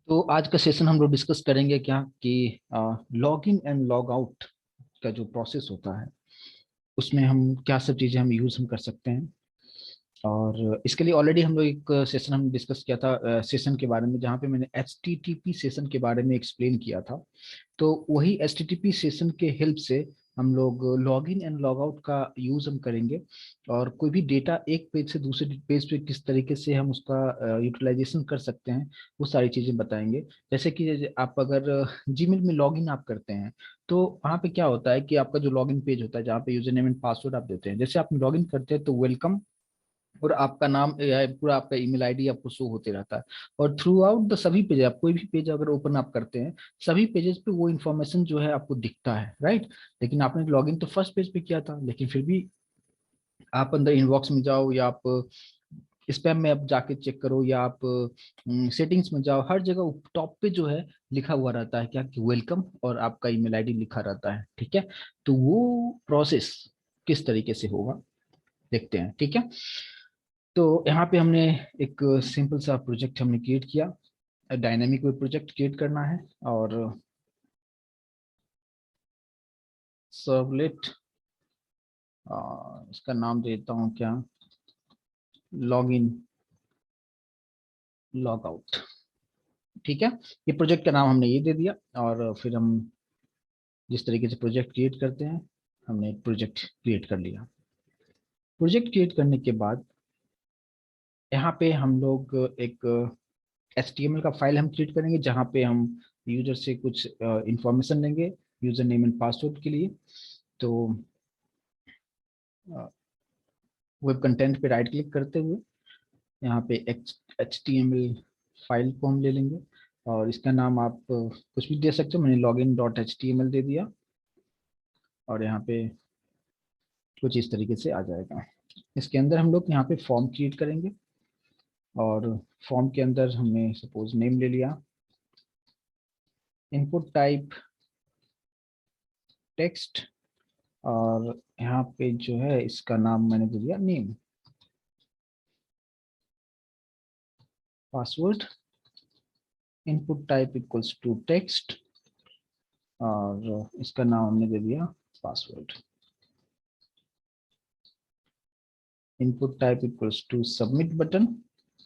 तो आज का सेशन हम लोग डिस्कस करेंगे क्या कि log in and log out का जो प्रोसेस होता है उसमें हम क्या सब चीज़ें हम यूज़ हम कर सकते हैं। और इसके लिए ऑलरेडी हम लोग एक सेशन हम डिस्कस किया था सेशन के बारे में, जहाँ पे मैंने HTTP सेशन के बारे में एक्सप्लेन किया था। तो वही HTTP सेशन के हेल्प से हम लोग log in and log out का यूज हम करेंगे। और कोई भी डेटा एक पेज से दूसरे पेज पे किस तरीके से हम उसका यूटिलाइजेशन कर सकते हैं, वो सारी चीजें बताएंगे। जैसे कि आप अगर जीमेल में लॉग इन आप करते हैं, तो वहाँ पे क्या होता है कि आपका जो लॉगिन पेज होता है जहाँ पे यूजर नेम एंड पासवर्ड आप देते हैं, जैसे आप लॉगिन करते हैं तो वेलकम और आपका नाम या पूरा आपका ईमेल आईडी आपको शो होते रहता है। और थ्रू आउट द सभी पेज, आप कोई भी पेज अगर ओपन आप करते हैं, सभी पेजेस पे वो इन्फॉर्मेशन जो है आपको दिखता है, राइट। लेकिन आपने लॉगिन तो फर्स्ट पेज पे किया था, लेकिन फिर भी आप अंदर इनबॉक्स में जाओ या आप स्पैम में आप जाके चेक करो या आप सेटिंग्स में जाओ, हर जगह टॉप पे जो है लिखा हुआ रहता है क्या कि वेलकम और आपका ईमेल आईडी लिखा रहता है, ठीक है। तो वो प्रोसेस किस तरीके से होगा देखते हैं, ठीक है। तो यहाँ पे हमने एक सिंपल सा प्रोजेक्ट हमने क्रिएट किया। डायनेमिक वेब प्रोजेक्ट क्रिएट करना है और सर्वलेट, इसका नाम देता हूँ क्या, लॉग इन लॉग आउट, ठीक है। ये प्रोजेक्ट का नाम हमने ये दे दिया। और फिर हम जिस तरीके से प्रोजेक्ट क्रिएट करते हैं, हमने एक प्रोजेक्ट क्रिएट कर लिया। प्रोजेक्ट क्रिएट करने के बाद यहाँ पे हम लोग एक HTML का फाइल हम क्रिएट करेंगे, जहाँ पे हम यूजर से कुछ इंफॉर्मेशन लेंगे यूजर नेम एंड पासवर्ड के लिए। तो वेब कंटेंट पे राइट क्लिक करते हुए यहाँ पे HTML फाइल को हम ले लेंगे और इसका नाम आप कुछ भी दे सकते हो। मैंने login.html दे दिया और यहाँ पे कुछ इस तरीके से आ जाएगा। इसके अंदर हम लोग यहाँ पे फॉर्म क्रिएट करेंगे और फॉर्म के अंदर हमने सपोज नेम ले लिया, इनपुट टाइप टेक्स्ट, और यहाँ पे जो है इसका नाम मैंने दे दिया name, password input type equals to text और इसका नाम हमने दे दिया password, input type equals to submit button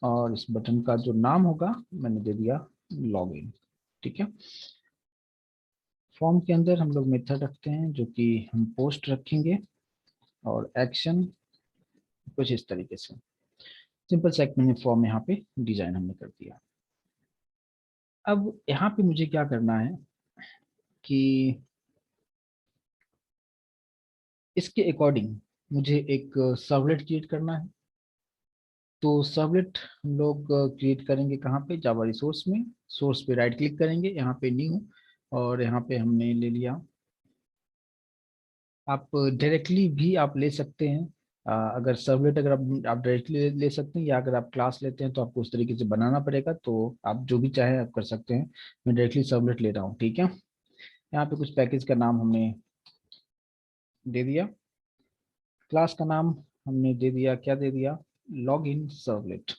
और इस बटन का जो नाम होगा मैंने दे दिया लॉगिन, ठीक है। फॉर्म के अंदर हम लोग मेथड रखते हैं जो कि हम पोस्ट रखेंगे और एक्शन कुछ इस तरीके से। सिंपल सा एक मैंने फॉर्म यहाँ पे डिजाइन हमने कर दिया। अब यहाँ पे मुझे क्या करना है कि इसके अकॉर्डिंग मुझे एक सर्वलेट क्रिएट करना है। तो सर्वलेट हम लोग क्रिएट करेंगे कहाँ पे, जावा रिसोर्स में। सोर्स पे राइट क्लिक करेंगे, यहाँ पे न्यू, और यहाँ पे हमने ले लिया। आप डायरेक्टली भी आप ले सकते हैं। अगर सर्वलेट अगर आप डायरेक्टली ले सकते हैं, या अगर आप क्लास लेते हैं तो आपको उस तरीके से बनाना पड़ेगा। तो आप जो भी चाहे आप कर सकते हैं। मैं डायरेक्टली सर्वलेट ले रहा हूँ, ठीक है। यहाँ पे कुछ पैकेज का नाम हमने दे दिया, क्लास का नाम हमने दे दिया, क्या दे दिया, लॉग इन सर्वलेट।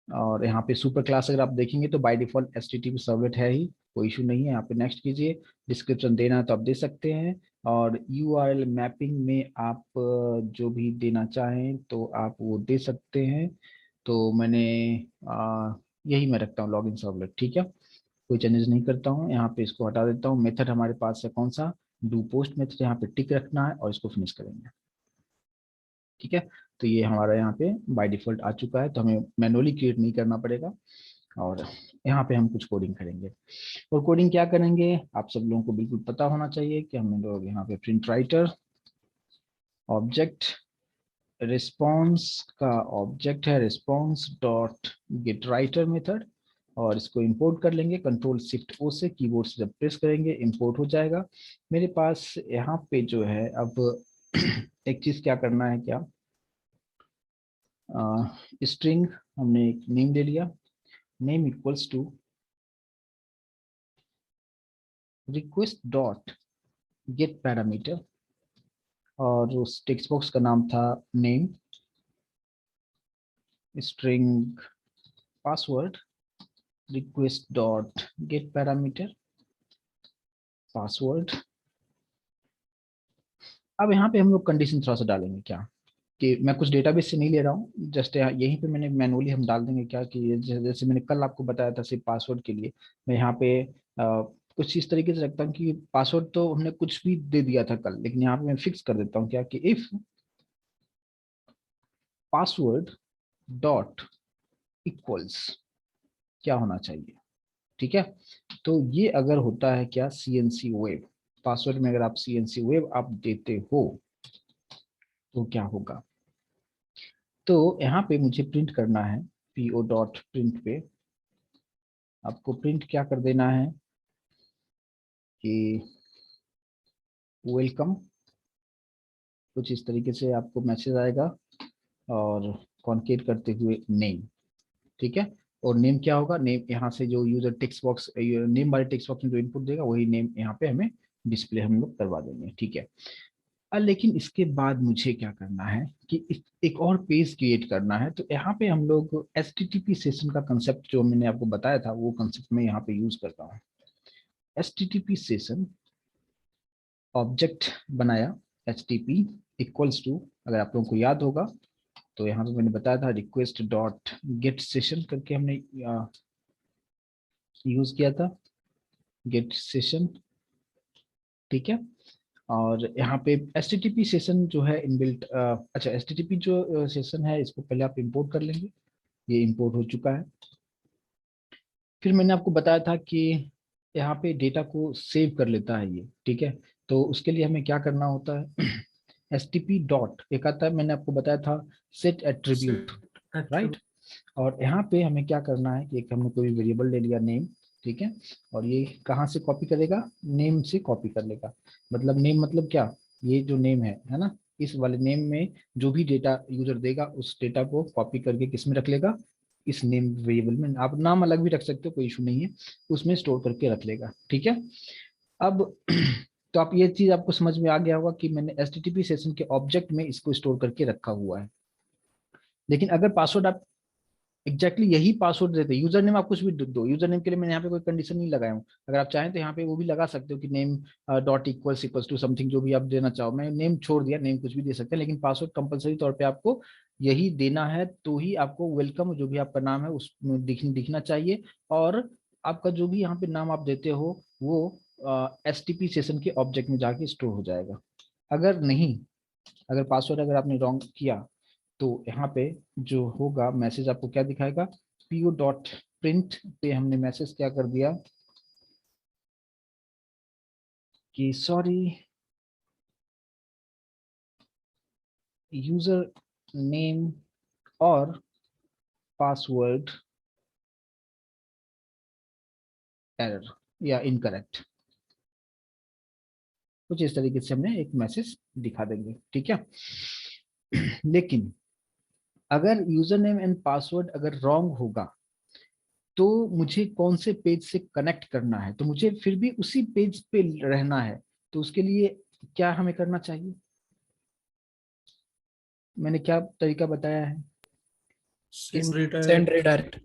और यहाँ पे सुपर क्लास अगर आप देखेंगे तो बाय डिफॉल्ट HTTP सर्वलेट है ही, कोई इशू नहीं है। यहाँ पे नेक्स्ट कीजिए, डिस्क्रिप्शन देना है तो आप दे सकते हैं। और URL मैपिंग में आप जो भी देना चाहें तो आप वो दे सकते हैं। तो मैंने यही मैं रखता हूँ लॉगिन सर्वलेट, ठीक है। कोई चेंजेस नहीं करता हूँ, यहाँ पे इसको हटा देता हूँ। मेथड हमारे पास है कौन सा, डू पोस्ट मेथड, यहाँ पे टिक रखना है और इसको फिनिश करेंगे, ठीक है। तो ये हमारा यहाँ पे बाय डिफॉल्ट आ चुका है, तो हमें मैनुअली क्रिएट नहीं करना पड़ेगा। और यहाँ पे हम कुछ कोडिंग करेंगे। और कोडिंग क्या करेंगे, आप सब लोगों को बिल्कुल पता होना चाहिए कि हम लोग यहाँ पे प्रिंट राइटर ऑब्जेक्ट, रिस्पॉन्स का ऑब्जेक्ट है response dot get writer method, और इसको इंपोर्ट कर लेंगे कंट्रोल शिफ्ट ओ से। कीबोर्ड से जब प्रेस करेंगे इंपोर्ट हो जाएगा। मेरे पास यहाँ पे जो है अब एक चीज क्या करना है, क्या स्ट्रिंग हमने एक नेम ले लिया, name equals to request dot get parameter, और उस टेक्स्ट बॉक्स का नाम था name, string password request dot get parameter password. अब यहाँ पे हम लोग कंडीशन थोड़ा सा डालेंगे क्या, कि मैं कुछ डेटाबेस से नहीं ले रहा हूँ, जस्ट यहीं पे मैंने मैनुअली हम डाल देंगे क्या, कि जैसे मैंने कल आपको बताया था सिर्फ पासवर्ड के लिए, मैं यहाँ पे कुछ इस तरीके से रखता हूँ कि पासवर्ड तो हमने कुछ भी दे दिया था कल, लेकिन यहाँ पे मैं फिक्स कर देता हूँ क्या, कि इफ पासवर्ड डॉट इक्वल्स क्या होना चाहिए। ठीक है, तो ये अगर होता है क्या, सीएनसी वेब, पासवर्ड में अगर आप सीएनसी वेब आप देते हो तो क्या होगा। तो यहाँ पे मुझे प्रिंट करना है, पीओ डॉट प्रिंट पे आपको प्रिंट क्या कर देना है कि वेलकम, कुछ इस तरीके से आपको मैसेज आएगा, और कॉन्केट करते हुए नेम। ठीक है, और नेम क्या होगा, नेम यहाँ से जो यूजर टेक्स्ट बॉक्स, नेम वाले टेक्स्ट बॉक्स में जो इनपुट देगा वही नेम यहाँ पे हमें डिस्प्ले हम लोग करवा देंगे। ठीक है, लेकिन इसके बाद मुझे क्या करना है कि एक और पेज क्रिएट करना है। तो यहाँ पे हम लोग HTTP सेशन का कंसेप्ट जो मैंने आपको बताया था वो कंसेप्ट में यहाँ पे यूज करता हूँ। HTTP सेशन ऑब्जेक्ट बनाया, HTTP इक्वल्स टू, अगर आप लोगों को याद होगा तो यहाँ पे मैंने बताया था रिक्वेस्ट डॉट गेट सेशन करके हमने यूज किया था, गेट सेशन। ठीक है, और यहाँ पे HTTP सेशन जो है इनबिल्ट, अच्छा HTTP जो सेशन है इसको पहले आप इंपोर्ट कर लेंगे, ये इंपोर्ट हो चुका है। फिर मैंने आपको बताया था कि यहाँ पे डेटा को सेव कर लेता है ये। ठीक है, तो उसके लिए हमें क्या करना होता है, HTTP डॉट एक आता है, मैंने आपको बताया था सेट एट्रीब्यूट, राइट। और यहाँ पे हमें क्या करना है कि एक हमने कोई वेरिएबल ले लिया नेम। ठीक है, और ये कहाँ से कॉपी करेगा, नेम से कॉपी कर लेगा। मतलब नेम मतलब क्या, ये जो नेम है ना, इस वाले नेम में जो भी डेटा यूजर देगा उस डेटा को कॉपी करके किस में रख लेगा, इस नेम वेरिएबल में। आप नाम अलग भी रख सकते हो, कोई इशू नहीं है, उसमें स्टोर करके रख लेगा। ठीक है, अब तो आप ये चीज आपको समझ में आ गया होगा कि मैंने HTTP सेशन के ऑब्जेक्ट में इसको स्टोर करके रखा हुआ है। लेकिन अगर पासवर्ड आप एग्जैक्टली यही पासवर्ड देते, यूजर नेम आप कुछ भी दो, यूजर नेम के लिए मैंने यहाँ पे कोई कंडीशन नहीं लगाया हूँ, अगर आप चाहें तो यहाँ पे वो भी लगा सकते हो कि name dot equals equals to something, जो भी आप देना चाहो। मैं नेम छोड़ दिया, नेम कुछ भी दे सकते हैं, लेकिन पासवर्ड कंपलसरी तौर पे आपको यही देना है, तो ही आपको वेलकम जो भी आपका नाम है उसमें दिखना चाहिए। और आपका जो भी यहाँ पे नाम आप देते हो वो HTTP सेशन के ऑब्जेक्ट में जाके स्टोर हो जाएगा। अगर नहीं, अगर पासवर्ड अगर आपने रॉन्ग किया तो यहाँ पे जो होगा मैसेज आपको क्या दिखाएगा, पीओ डॉट प्रिंट पे हमने मैसेज क्या कर दिया कि सॉरी यूजर नेम और पासवर्ड एरर या इनकरेक्ट, कुछ इस तरीके से हमने एक मैसेज दिखा देंगे। ठीक है, लेकिन अगर यूजर नेम एंड पासवर्ड अगर रॉन्ग होगा तो मुझे कौन से पेज से कनेक्ट करना है, तो मुझे फिर भी उसी पेज पे रहना है, तो उसके लिए क्या हमें करना चाहिए, मैंने क्या तरीका बताया है। Send redirect.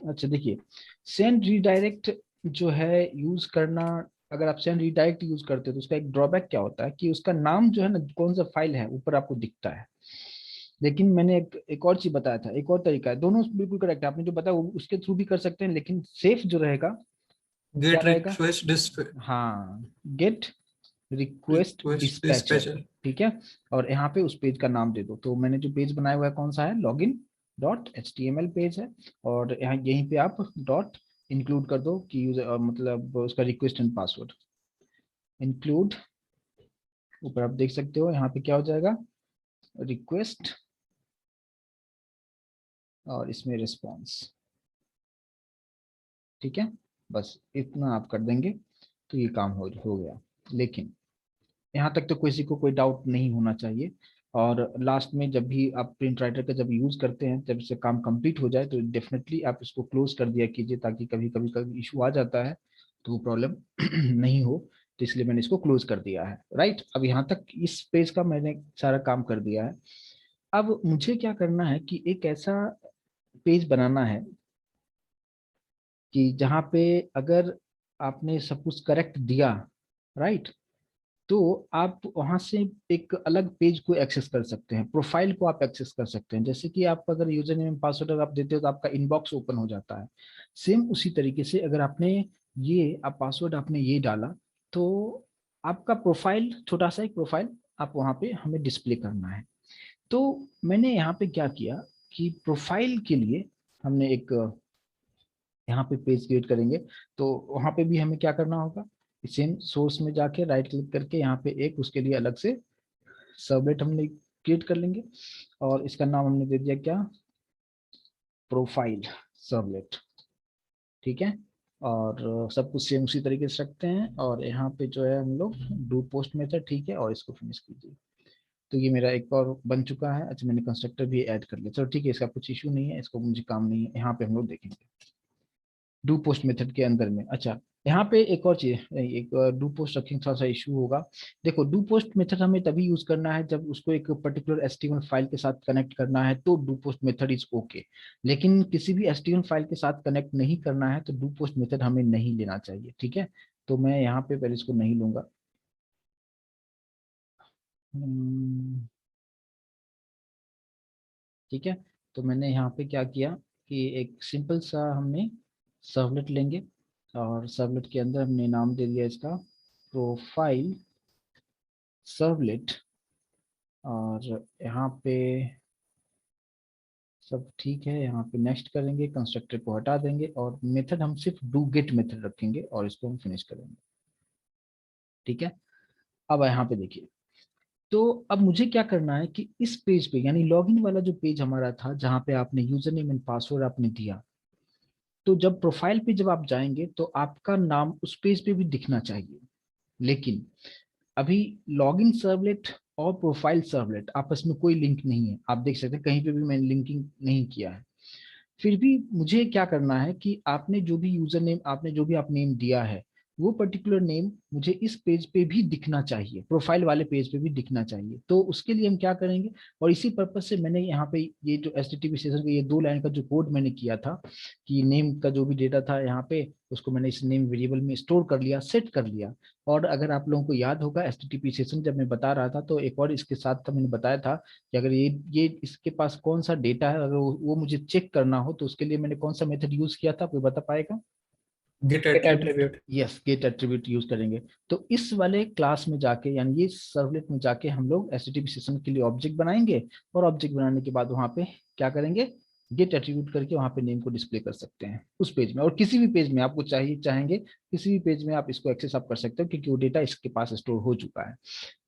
अच्छा देखिए, सेंड रीडायरेक्ट जो है यूज करना, अगर आप सेंड रीडायरेक्ट यूज करते हो तो उसका एक ड्रॉबैक क्या होता है कि उसका नाम जो है ना, कौन सा फाइल है ऊपर आपको दिखता है। लेकिन मैंने एक और चीज बताया था, एक और तरीका है, दोनों बिल्कुल करेक्ट है, आपने जो बताया वो उसके थ्रू भी कर सकते हैं, लेकिन सेफ जो रहेगा क्या गेट रहेगा, रिक्वेस्ट हाँ, gate request request dispatcher. Dispatcher. ठीक है, और यहाँ पे उस पेज का नाम दे दो, तो मैंने जो पेज बनाया हुआ है कौन सा है, लॉगिन डॉट HTML पेज है, और यहाँ यहीं पे आप डॉट इंक्लूड कर दो कि यूजर मतलब उसका रिक्वेस्ट एंड पासवर्ड इंक्लूड, ऊपर आप देख सकते हो यहाँ पे क्या हो जाएगा, रिक्वेस्ट और इसमें रिस्पॉन्स। ठीक है, बस इतना आप कर देंगे तो ये काम हो गया। लेकिन यहाँ तक तो किसी को कोई डाउट नहीं होना चाहिए। और लास्ट में जब भी आप प्रिंट राइटर का जब यूज करते हैं, जब से काम कंप्लीट हो जाए तो डेफिनेटली आप इसको क्लोज कर दिया कीजिए, ताकि कभी कभी कभी इशू आ जाता है तो वो प्रॉब्लम नहीं हो। तो इसलिए मैंने इसको क्लोज कर दिया है। राइट, अब यहाँ तक इस पेज का मैंने सारा काम कर दिया है। अब मुझे क्या करना है कि एक ऐसा पेज बनाना है कि जहाँ पे अगर आपने सब कुछ करेक्ट दिया, राइट, तो आप वहां से एक अलग पेज को एक्सेस कर सकते हैं, प्रोफाइल को आप एक्सेस कर सकते हैं। जैसे कि आप अगर यूजर नेम पासवर्ड अगर आप देते हो तो आपका इनबॉक्स ओपन हो जाता है। सेम उसी तरीके से अगर आपने ये आप पासवर्ड आपने ये डाला, तो आपका प्रोफाइल, छोटा सा एक प्रोफाइल आप वहां पे हमें डिस्प्ले करना है। तो मैंने यहाँ पे क्या किया कि प्रोफाइल के लिए हमने एक यहाँ पे पेज क्रिएट करेंगे। तो वहां पे भी हमें क्या करना होगा, सेम सोर्स में जाके राइट क्लिक करके यहाँ पे एक उसके लिए अलग से सर्वलेट हमने क्रिएट कर लेंगे, और इसका नाम हमने दे दिया क्या, प्रोफाइल सर्वलेट। ठीक है, और सब कुछ सेम उसी तरीके से रखते हैं, और यहाँ पे जो है हम लोग डू पोस्ट मेथड, ठीक है, और इसको फिनिश कीजिए। तो ये मेरा एक और बन चुका है। अच्छा, मैंने कंस्ट्रक्टर भी ऐड कर लिया, चलो ठीक है, इसका कुछ इशू नहीं है, इसको मुझे काम नहीं है। यहाँ पे हम लोग देखेंगे डू पोस्ट मेथड के अंदर में। अच्छा, यहाँ पे एक और चीज, एक डू पोस्ट रखेंगे थोड़ा सा इशू होगा। देखो, डू पोस्ट मेथड हमें तभी यूज करना है जब उसको एक पर्टिकुलर एचटीएमएल फाइल के साथ कनेक्ट करना है, तो do post method is okay. लेकिन किसी भी एचटीएमएल फाइल के साथ कनेक्ट नहीं करना है तो डू पोस्ट मेथड हमें नहीं लेना चाहिए। ठीक है, तो मैं यहाँ पे पहले इसको नहीं लूंगा। ठीक है, तो मैंने यहाँ पे क्या किया कि एक सिंपल सा हमने सर्वलेट लेंगे, और सर्वलेट के अंदर हमने नाम दे दिया इसका प्रोफाइल सर्वलेट। और यहाँ पे सब ठीक है, यहाँ पे नेक्स्ट करेंगे, कंस्ट्रक्टर को हटा देंगे, और मेथड हम सिर्फ डू गेट मेथड रखेंगे, और इसको हम फिनिश करेंगे। ठीक है, अब यहाँ पे देखिए, तो अब मुझे क्या करना है कि इस पेज पे, यानी लॉगिन वाला जो पेज हमारा था जहाँ पे आपने यूजर नेम एंड पासवर्ड आपने दिया, तो जब प्रोफाइल पे जब आप जाएंगे तो आपका नाम उस पेज पे भी दिखना चाहिए। लेकिन अभी लॉगिन सर्वलेट और प्रोफाइल सर्वलेट आपस में कोई लिंक नहीं है, आप देख सकते हैं कहीं पे भी मैंने लिंकिंग नहीं किया है। फिर भी मुझे क्या करना है कि आपने जो भी यूजर नेम, आपने जो भी आप नेम दिया है, वो पर्टिकुलर नेम मुझे इस पेज पे भी दिखना चाहिए, प्रोफाइल वाले पेज पे भी दिखना चाहिए। तो उसके लिए हम क्या करेंगे, और इसी पर्पज से मैंने यहाँ पे ये जो HTTP सेशन का ये 2 लाइन का जो कोड मैंने किया था कि नेम का जो भी डेटा था यहाँ पे, उसको मैंने इस नेम वेरिएबल में स्टोर कर लिया, सेट कर लिया। और अगर आप लोगों को याद होगा HTTP सेशन जब मैं बता रहा था, तो एक और इसके साथ था, मैंने बताया था कि अगर ये इसके पास कौन सा डेटा है, अगर वो मुझे चेक करना हो, तो उसके लिए मैंने कौन सा मेथड यूज किया था, कोई बता पाएगा? Get attribute. Yes, get attribute use करेंगे। तो इस वाले क्लास में जाके, यानी ये सर्वलेट में जाके हम लोग HTTP सेशन के लिए ऑब्जेक्ट बनाएंगे, और ऑब्जेक्ट बनाने के बाद वहां पे क्या करेंगे, गेट एट्रीब्यूट करके वहां पे नेम को डिस्प्ले कर सकते हैं उस पेज में, और किसी भी पेज में आपको चाहिए चाहेंगे किसी भी पेज में आप इसको एक्सेस आप कर सकते हो, क्योंकि वो डेटा इसके पास स्टोर हो चुका है।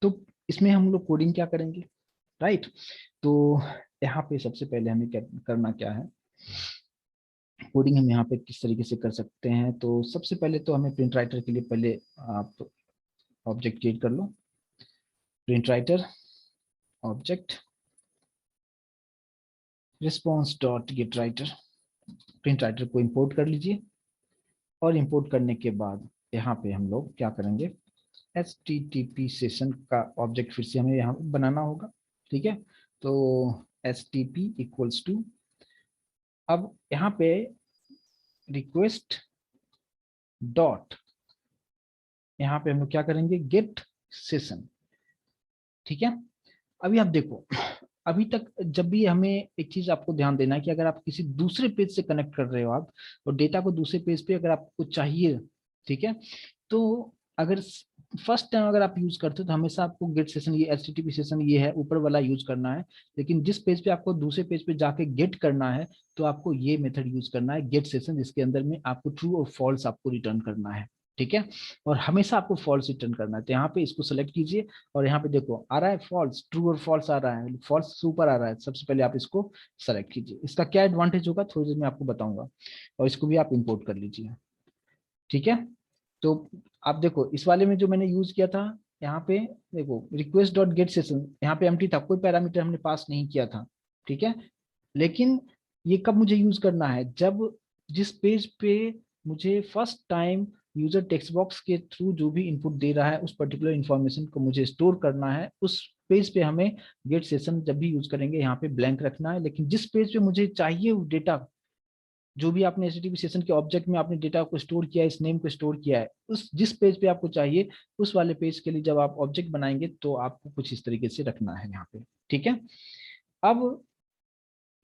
तो इसमें हम लोग कोडिंग क्या करेंगे, राइट। तो यहाँ पे सबसे पहले हमें क्या करना क्या है, कोडिंग हम यहाँ पे किस तरीके से कर सकते हैं। तो सबसे पहले तो हमें प्रिंट राइटर के लिए पहले आप ऑब्जेक्ट क्रिएट कर लो, print writer object response dot get writer, print writer को इंपोर्ट कर लीजिए। और इंपोर्ट करने के बाद यहाँ पे हम लोग क्या करेंगे, HTTP सेशन का ऑब्जेक्ट फिर से हमें यहाँ बनाना होगा। ठीक है, तो HTTP इक्वल्स टू, अब यहाँ पे रिक्वेस्ट डॉट, यहाँ पे हम लोग क्या करेंगे, गेट सेशन। ठीक है, अभी आप देखो, अभी तक जब भी हमें एक चीज आपको ध्यान देना है कि अगर आप किसी दूसरे पेज से कनेक्ट कर रहे हो आप, और डेटा को दूसरे पेज पे अगर आपको चाहिए, ठीक है, तो अगर फर्स्ट टाइम अगर आप यूज करते हो तो हमेशा आपको गेट सेशन, ये HTTP सेशन ये है ऊपर वाला यूज करना है। लेकिन जिस पेज पे आपको दूसरे पेज पे जाके गेट करना है, तो आपको ये मेथड यूज करना है, गेट सेशन, जिसके अंदर में आपको ट्रू और फॉल्स आपको रिटर्न करना है। ठीक है, और हमेशा आपको फॉल्स रिटर्न करना है। तो यहाँ पे इसको सेलेक्ट कीजिए, और यहाँ पे देखो आ रहा है फॉल्स, ट्रू और फॉल्स आ रहा है, फॉल्स सुपर आ रहा है। सबसे पहले आप इसको सेलेक्ट कीजिए, इसका क्या एडवांटेज होगा थोड़ी देर में आपको बताऊंगा, और इसको भी आप इंपोर्ट कर लीजिए। ठीक है, तो आप देखो इस वाले में जो मैंने यूज किया था, यहाँ पे देखो रिक्वेस्ट डॉट गेट सेशन, यहाँ पे एम्प्टी था, कोई पैरामीटर हमने पास नहीं किया था। ठीक है, लेकिन ये कब मुझे यूज करना है, जब जिस पेज पे मुझे first time user text box के थ्रू जो भी इनपुट दे रहा है उस पर्टिकुलर इंफॉर्मेशन को मुझे स्टोर करना है, उस पेज पे हमें गेट सेशन जब भी यूज करेंगे यहाँ पे ब्लैंक रखना है। लेकिन जिस पेज पे मुझे चाहिए वो डेटा, जो भी आपने HTTP सेशन के ऑब्जेक्ट में आपने डेटा को स्टोर किया है, इस नेम को स्टोर किया है, उस जिस पेज पे आपको चाहिए उस वाले पेज के लिए जब आप ऑब्जेक्ट बनाएंगे तो आपको कुछ इस तरीके से रखना है यहाँ पे। ठीक है, अब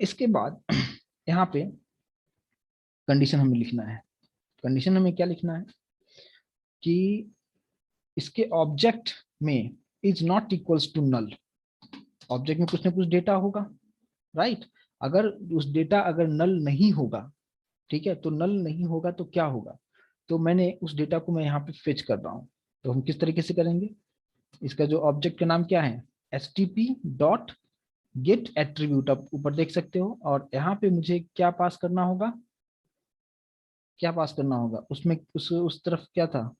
इसके बाद यहाँ पे कंडीशन हमें लिखना है। कंडीशन हमें क्या लिखना है कि इसके ऑब्जेक्ट में is not equals to null. Object में कुछ ना कुछ डेटा होगा, राइट। अगर उस डेटा अगर नल नहीं होगा, ठीक है, तो नल नहीं होगा तो क्या होगा, तो मैंने उस डेटा को मैं यहाँ पे फेच कर रहा हूँ। तो हम किस तरीके से करेंगे, इसका जो ऑब्जेक्ट का नाम क्या है, stp डॉट गेट एट्रीब्यूट, आप ऊपर देख सकते हो। और यहाँ पे मुझे क्या पास करना होगा, क्या पास करना होगा उसमें, उस तरफ क्या था,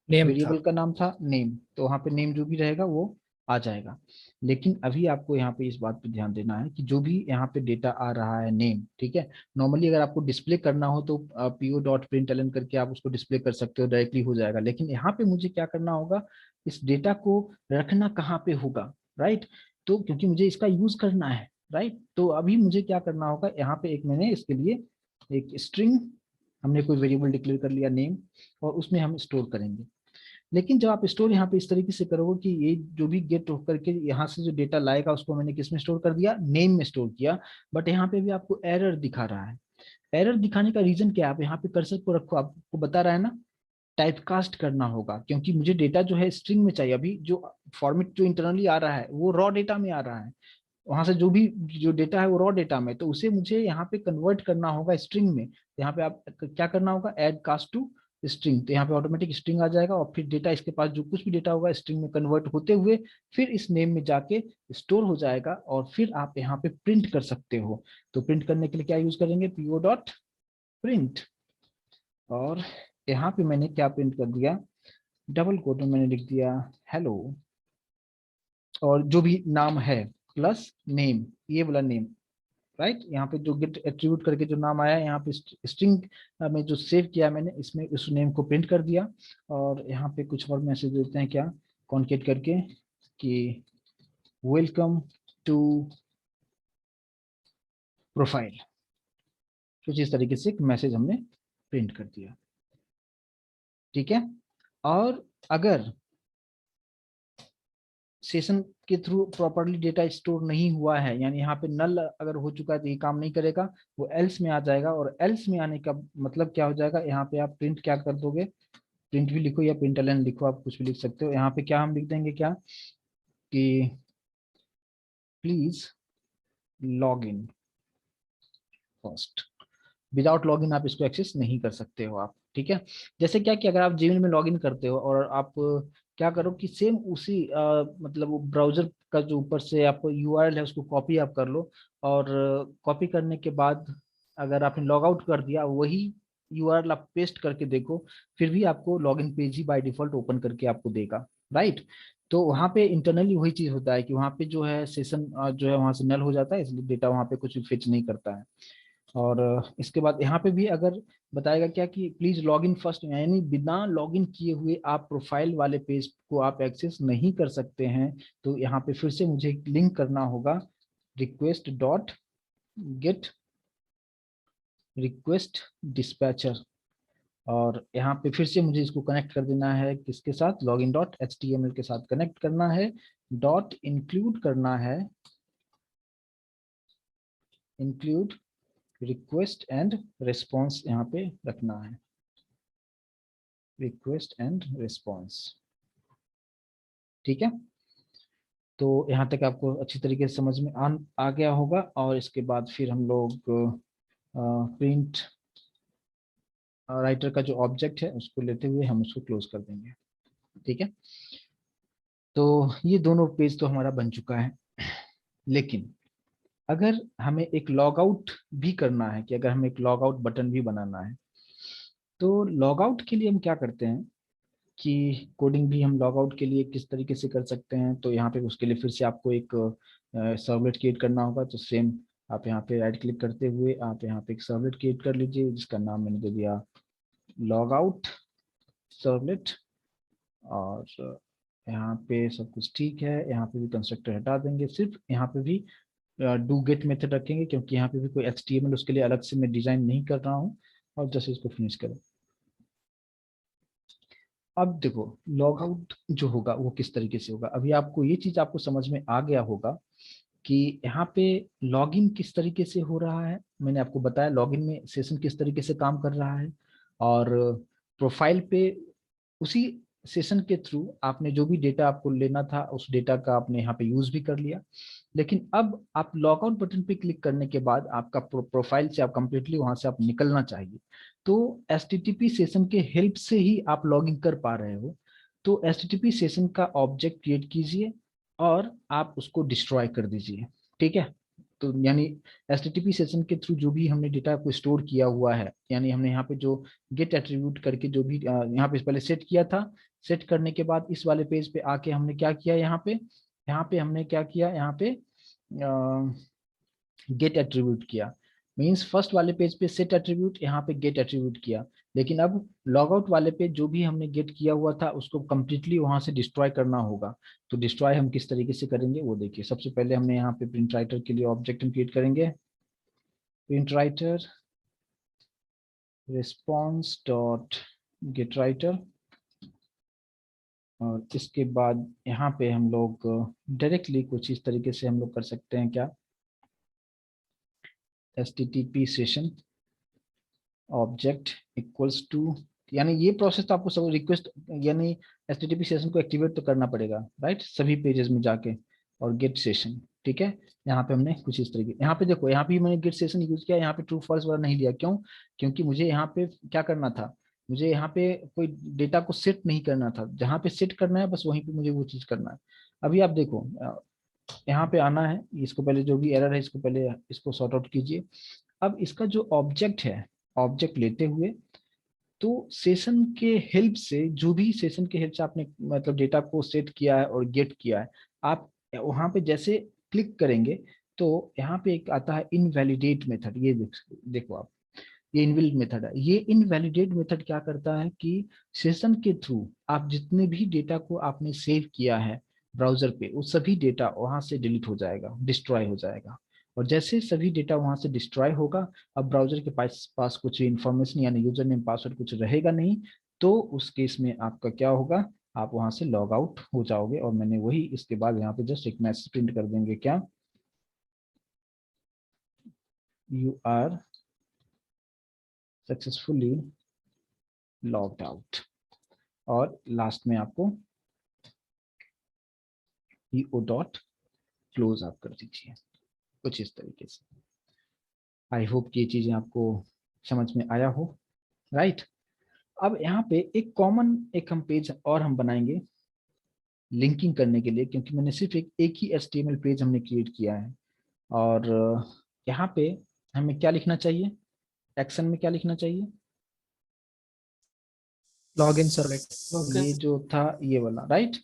नेम था। वेरिएबल का नाम था नेम, तो वहाँ पे नेम जो भी रहेगा वो आ जाएगा। लेकिन अभी आपको यहाँ पे इस बात पे ध्यान देना है कि जो भी यहाँ पे डेटा आ रहा है नेम, ठीक है, नॉर्मली अगर आपको डिस्प्ले करना हो तो po.println करके आप उसको डिस्प्ले कर सकते हो, डायरेक्टली हो जाएगा। लेकिन यहाँ पे मुझे क्या करना होगा, इस डेटा को रखना कहाँ पे होगा, राइट। तो क्योंकि मुझे इसका यूज करना है, राइट, तो अभी मुझे क्या करना होगा, यहाँ पे एक मैंने इसके लिए एक स्ट्रिंग, हमने कोई वेरिएबल डिक्लेयर कर लिया नेम, और उसमें हम स्टोर करेंगे। लेकिन जब आप स्टोर यहाँ पे इस तरीके से करोगे कि ये जो भी गेट होकर के यहाँ से जो डेटा लाएगा उसको मैंने किस में स्टोर कर दिया, नेम में स्टोर किया, बट यहाँ पे भी आपको एरर दिखा रहा है। एरर दिखाने का रीजन क्या है, आप यहाँ पे कर्सर को रखो, आपको बता रहा है ना, टाइपकास्ट करना होगा, क्योंकि मुझे डेटा जो है स्ट्रिंग में चाहिए। अभी जो फॉर्मेट जो इंटरनली आ रहा है वो रॉ डेटा में आ रहा है, वहां से जो भी जो डेटा है वो रॉ डेटा में, तो उसे मुझे यहाँ पे कन्वर्ट करना होगा स्ट्रिंग में। यहाँ पे आप क्या करना होगा, ऐड कास्ट टू स्ट्रिंग, तो यहाँ पे ऑटोमेटिक स्ट्रिंग आ जाएगा, और फिर डेटा इसके पास जो कुछ भी डेटा होगा स्ट्रिंग में कन्वर्ट होते हुए फिर इस नेम में जाके स्टोर हो जाएगा, और फिर आप यहाँ पे प्रिंट कर सकते हो। तो प्रिंट करने के लिए क्या यूज करेंगे, po डॉट प्रिंट, और यहाँ पे मैंने क्या प्रिंट कर दिया, डबल कोट में मैंने लिख दिया हेलो, और जो भी नाम है प्लस नेम, ये वाला नेम, राइट। यहाँ पे जो गेट एट्रीब्यूट करके जो नाम आया है, यहाँ पे स्ट्रिंग में जो सेव किया है मैंने, इसमें उस नेम को प्रिंट कर दिया। और यहाँ पे कुछ और मैसेज देते हैं क्या, कॉन्केट करके कि वेलकम टू प्रोफाइल, कुछ इस तरीके से एक मैसेज हमने प्रिंट कर दिया। ठीक है, और अगर सेशन के थ्रू प्रॉपरली डेटा स्टोर नहीं हुआ है, यानी यहाँ पे नल अगर हो चुका है तो ये काम नहीं करेगा, वो एल्स में आ जाएगा। और एल्स में आने का मतलब क्या हो जाएगा, यहाँ पे आप प्रिंट क्या कर दोगे, प्रिंट भी लिखो या प्रिंटलन लिखो, आप कुछ भी लिख सकते हो। यहाँ पे क्या हम लिख देंगे, क्या कि please log in first, without login आप इसको एक्सेस नहीं कर सकते हो आप। ठीक है, जैसे क्या कि अगर आप जीमेल में लॉगिन करते हो और आप क्या करो कि सेम उसी मतलब ब्राउजर का जो ऊपर से आपको यूआरएल है उसको कॉपी आप कर लो, और कॉपी करने के बाद अगर आपने लॉग आउट कर दिया, वही यूआरएल आप पेस्ट करके देखो, फिर भी आपको login page he by default open करके आपको देगा, राइट। तो वहाँ पे इंटरनली वही चीज होता है कि वहाँ पे जो है सेशन जो है वहाँ से नल हो जाता है, इसलिए डेटा वहाँ पे कुछ भी फेच नहीं करता है। और इसके बाद यहाँ पे भी अगर बताएगा क्या कि प्लीज लॉग इन फर्स्ट, यानी बिना लॉग इन किए हुए आप प्रोफाइल वाले पेज को आप एक्सेस नहीं कर सकते हैं। तो यहाँ पे फिर से मुझे लिंक करना होगा, request dot gate request dispatcher, और यहाँ पे फिर से मुझे इसको कनेक्ट कर देना है किसके साथ, लॉगिन डॉट HTML के साथ कनेक्ट करना है, डॉट इंक्लूड करना है, इंक्लूड रिक्वेस्ट एंड रिस्पॉन्स यहाँ पे रखना है, रिक्वेस्ट एंड रिस्पॉन्स। ठीक है, तो यहाँ तक आपको अच्छी तरीके से समझ में आ गया होगा। और इसके बाद फिर हम लोग प्रिंट राइटर का जो ऑब्जेक्ट है उसको लेते हुए हम उसको क्लोज कर देंगे। ठीक है, तो ये दोनों पेज तो हमारा बन चुका है। लेकिन अगर हमें एक लॉग आउट भी करना है, कि अगर हमें एक लॉग आउट बटन भी बनाना है, तो लॉग आउट के लिए हम क्या करते हैं कि कोडिंग भी हम लॉग आउट के लिए किस तरीके से कर सकते हैं। तो यहाँ पे उसके लिए फिर से आपको एक सर्वलेट क्रिएट करना होगा। तो सेम आप यहाँ पे राइट क्लिक करते हुए आप यहाँ पे एक सर्वलेट क्रिएट कर लीजिए, जिसका नाम मैंने दे दिया लॉग आउट सर्वलेट। और यहाँ पे सब कुछ ठीक है, यहाँ पे भी कंस्ट्रक्टर हटा देंगे, सिर्फ यहाँ पे भी डू गेट मेथड रखेंगे, क्योंकि यहाँ पे भी कोई HTML उसके लिए अलग से मैं डिजाइन नहीं कर रहा हूँ। और जस्ट इसको फिनिश करें। अब देखो लॉग आउट जो होगा वो किस तरीके से होगा। अभी आपको ये चीज आपको समझ में आ गया होगा कि यहाँ पे लॉगिन किस तरीके से हो रहा है। मैंने आपको बताया लॉगिन में सेशन किस तरीके से काम कर रहा है, और प्रोफाइल पे उसी सेशन के थ्रू आपने जो भी डेटा आपको लेना था उस डेटा का आपने यहाँ पे यूज भी कर लिया। लेकिन अब आप लॉग आउट बटन पे क्लिक करने के बाद आपका प्रोफाइल से आप कंप्लीटली वहां से आप निकलना चाहिए। तो HTTP सेशन के हेल्प से ही आप लॉगिन कर पा रहे हो। तो HTTP सेशन का ऑब्जेक्ट क्रिएट कीजिए और आप उसको डिस्ट्रॉय कर दीजिए। ठीक है। तो यानी HTTP सेशन के थ्रू जो भी हमने डेटा को स्टोर किया हुआ है, यानी हमने यहाँ पे जो गेट एट्रीब्यूट करके जो भी यहाँ पे पहले सेट किया था, सेट करने के बाद इस वाले पेज पे आके हमने क्या किया, यहाँ पे हमने क्या किया, यहाँ पे गेट एट्रीब्यूट किया। मींस फर्स्ट वाले पेज पे सेट एट्रीब्यूट, यहाँ पे गेट एट्रीब्यूट किया। लेकिन अब लॉग आउट वाले पे जो भी हमने गेट किया हुआ था उसको कंप्लीटली वहां से डिस्ट्रॉय करना होगा। तो डिस्ट्रॉय हम किस तरीके से करेंगे वो देखिए। सबसे पहले हमने यहाँ पे प्रिंट राइटर के लिए ऑब्जेक्ट हम क्रिएट करेंगे। Print writer response dot get writer, और इसके बाद यहाँ पे हम लोग डायरेक्टली कुछ इस तरीके से हम लोग कर सकते हैं क्या, HTTP session object equals to, यानी ये प्रोसेस तो आपको सब रिक्वेस्ट यानी HTTP सेशन को एक्टिवेट तो करना पड़ेगा, राइट, सभी पेजेस में जाके, और गेट सेशन। ठीक है। यहाँ पे हमने कुछ इस तरीके, यहाँ पे देखो यहाँ पे मैंने गेट सेशन यूज किया, यहाँ पे ट्रू फॉल्स वाला नहीं लिया। क्यों? क्योंकि मुझे यहाँ पे क्या करना था, मुझे यहाँ पे कोई डेटा को सेट नहीं करना था। जहाँ पे सेट करना है बस वहीं पे मुझे वो चीज करना है। अभी आप देखो यहाँ पे आना है, इसको पहले जो भी एरर है इसको पहले इसको सॉर्ट आउट कीजिए। अब इसका जो ऑब्जेक्ट है, ऑब्जेक्ट लेते हुए तो सेशन के हेल्प से, जो भी सेशन के हेल्प से आपने मतलब डेटा को सेट किया है और गेट किया है, आप वहां पे जैसे क्लिक करेंगे तो यहाँ पे एक आता है इनवैलिडेट मेथड। ये देखो आप, ये इनवैलिड मेथड है। ये इनवैलिडेट मेथड क्या करता है कि सेशन के थ्रू आप जितने भी डेटा को आपने सेव किया है ब्राउजर पे, वो सभी डेटा वहां से डिलीट हो जाएगा, डिस्ट्रॉय हो जाएगा। और जैसे सभी डेटा वहां से डिस्ट्रॉय होगा, अब ब्राउजर के पास कुछ इन्फॉर्मेशन यानी यूजर नेम पासवर्ड कुछ रहेगा नहीं। तो उस केस में आपका क्या होगा, आप वहां से लॉग आउट हो जाओगे। और मैंने वही इसके बाद यहाँ पे जस्ट एक मैसेज प्रिंट कर देंगे, क्या, you are successfully logged out. और लास्ट में आपको o डॉट क्लोज आप कर दीजिए, कुछ इस तरीके से। आई होप कि ये चीजें आपको समझ में आया हो, राइट। अब यहाँ पे एक कॉमन एक हम पेज और हम बनाएंगे लिंकिंग करने के लिए, क्योंकि मैंने सिर्फ एक ही HTML पेज हमने क्रिएट किया है। और यहाँ पे हमें क्या लिखना चाहिए, एक्शन में क्या लिखना चाहिए, लॉगिन सर्वलेट। ये जो था ये वाला, राइट,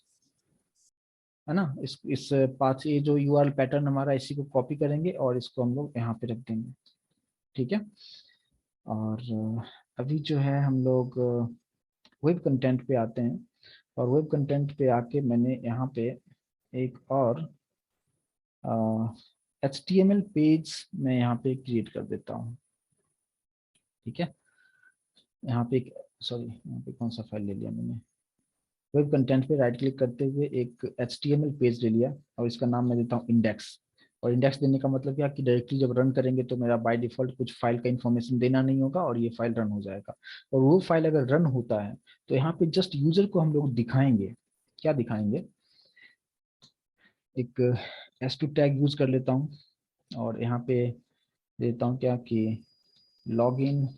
है ना। इस पाथ, ये जो URL पैटर्न हमारा, इसी को कॉपी करेंगे और इसको हम लोग यहाँ पे रख देंगे। ठीक है। और अभी जो है हम लोग वेब कंटेंट पे आते हैं। और वेब कंटेंट पे आके मैंने यहाँ पे एक और HTML पेज मैं यहाँ पे क्रिएट कर देता हूँ। ठीक है। यहाँ पे एक, सॉरी यहाँ पे कौन सा फाइल ले लिया मैंने, वेब कंटेंट पे राइट क्लिक करते हुए एक HTML पेज ले लिया और इसका नाम मैं देता हूँ इंडेक्स। और इंडेक्स देने का मतलब क्या कि डायरेक्टली जब रन करेंगे तो मेरा बाय डिफॉल्ट कुछ फाइल का इन्फॉर्मेशन देना नहीं होगा और ये फाइल रन हो जाएगा। और वो फाइल अगर रन होता है तो यहाँ पे जस्ट यूजर को हम लोग दिखाएंगे, क्या दिखाएंगे, एक S2 टैग यूज कर लेता हूँ और यहाँ पे देता हूँ क्या कि log in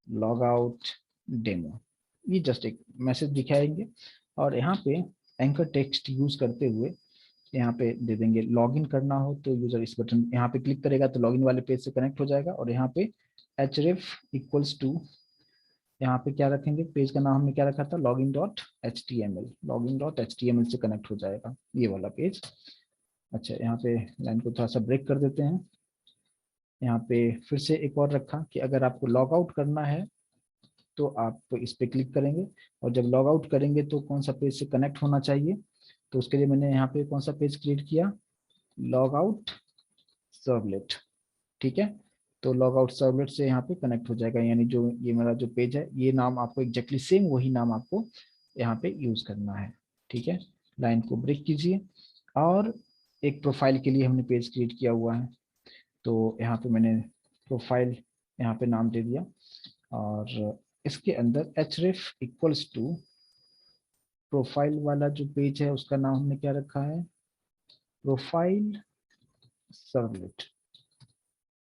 log out demo. ये जस्ट एक मैसेज दिखाएंगे। और यहाँ पे एंकर टेक्स्ट यूज करते हुए यहाँ पे दे देंगे लॉगिन करना हो तो यूजर इस बटन यहाँ पे क्लिक करेगा तो लॉगिन वाले पेज से कनेक्ट हो जाएगा। और यहाँ पे href इक्वल्स टू, यहाँ पे क्या रखेंगे, पेज का नाम हमने क्या रखा था, login dot HTML, login dot HTML से कनेक्ट हो जाएगा ये वाला पेज। अच्छा, यहाँ पे लाइन को थोड़ा सा ब्रेक कर देते हैं। यहाँ पे फिर से एक और रखा कि अगर आपको लॉग आउट करना है तो आप इस पे क्लिक करेंगे, और जब लॉग आउट करेंगे तो कौन सा पेज से कनेक्ट होना चाहिए। तो उसके लिए मैंने यहाँ पे कौन सा पेज क्रिएट किया, लॉग आउट सर्वलेट। ठीक है, तो लॉग आउट सर्वलेट से यहाँ पे कनेक्ट हो जाएगा, यानी जो ये मेरा जो पेज है, ये नाम आपको एग्जैक्टली सेम वही नाम आपको यहाँ पे यूज करना है। ठीक है, लाइन को ब्रेक कीजिए, और एक प्रोफाइल के लिए हमने पेज क्रिएट किया हुआ है, तो यहाँ पे मैंने प्रोफाइल यहाँ पे नाम दे दिया, और इसके अंदर href इक्वल्स टू प्रोफाइल वाला जो पेज है उसका नाम हमने क्या रखा है, प्रोफाइल सर्वलेट,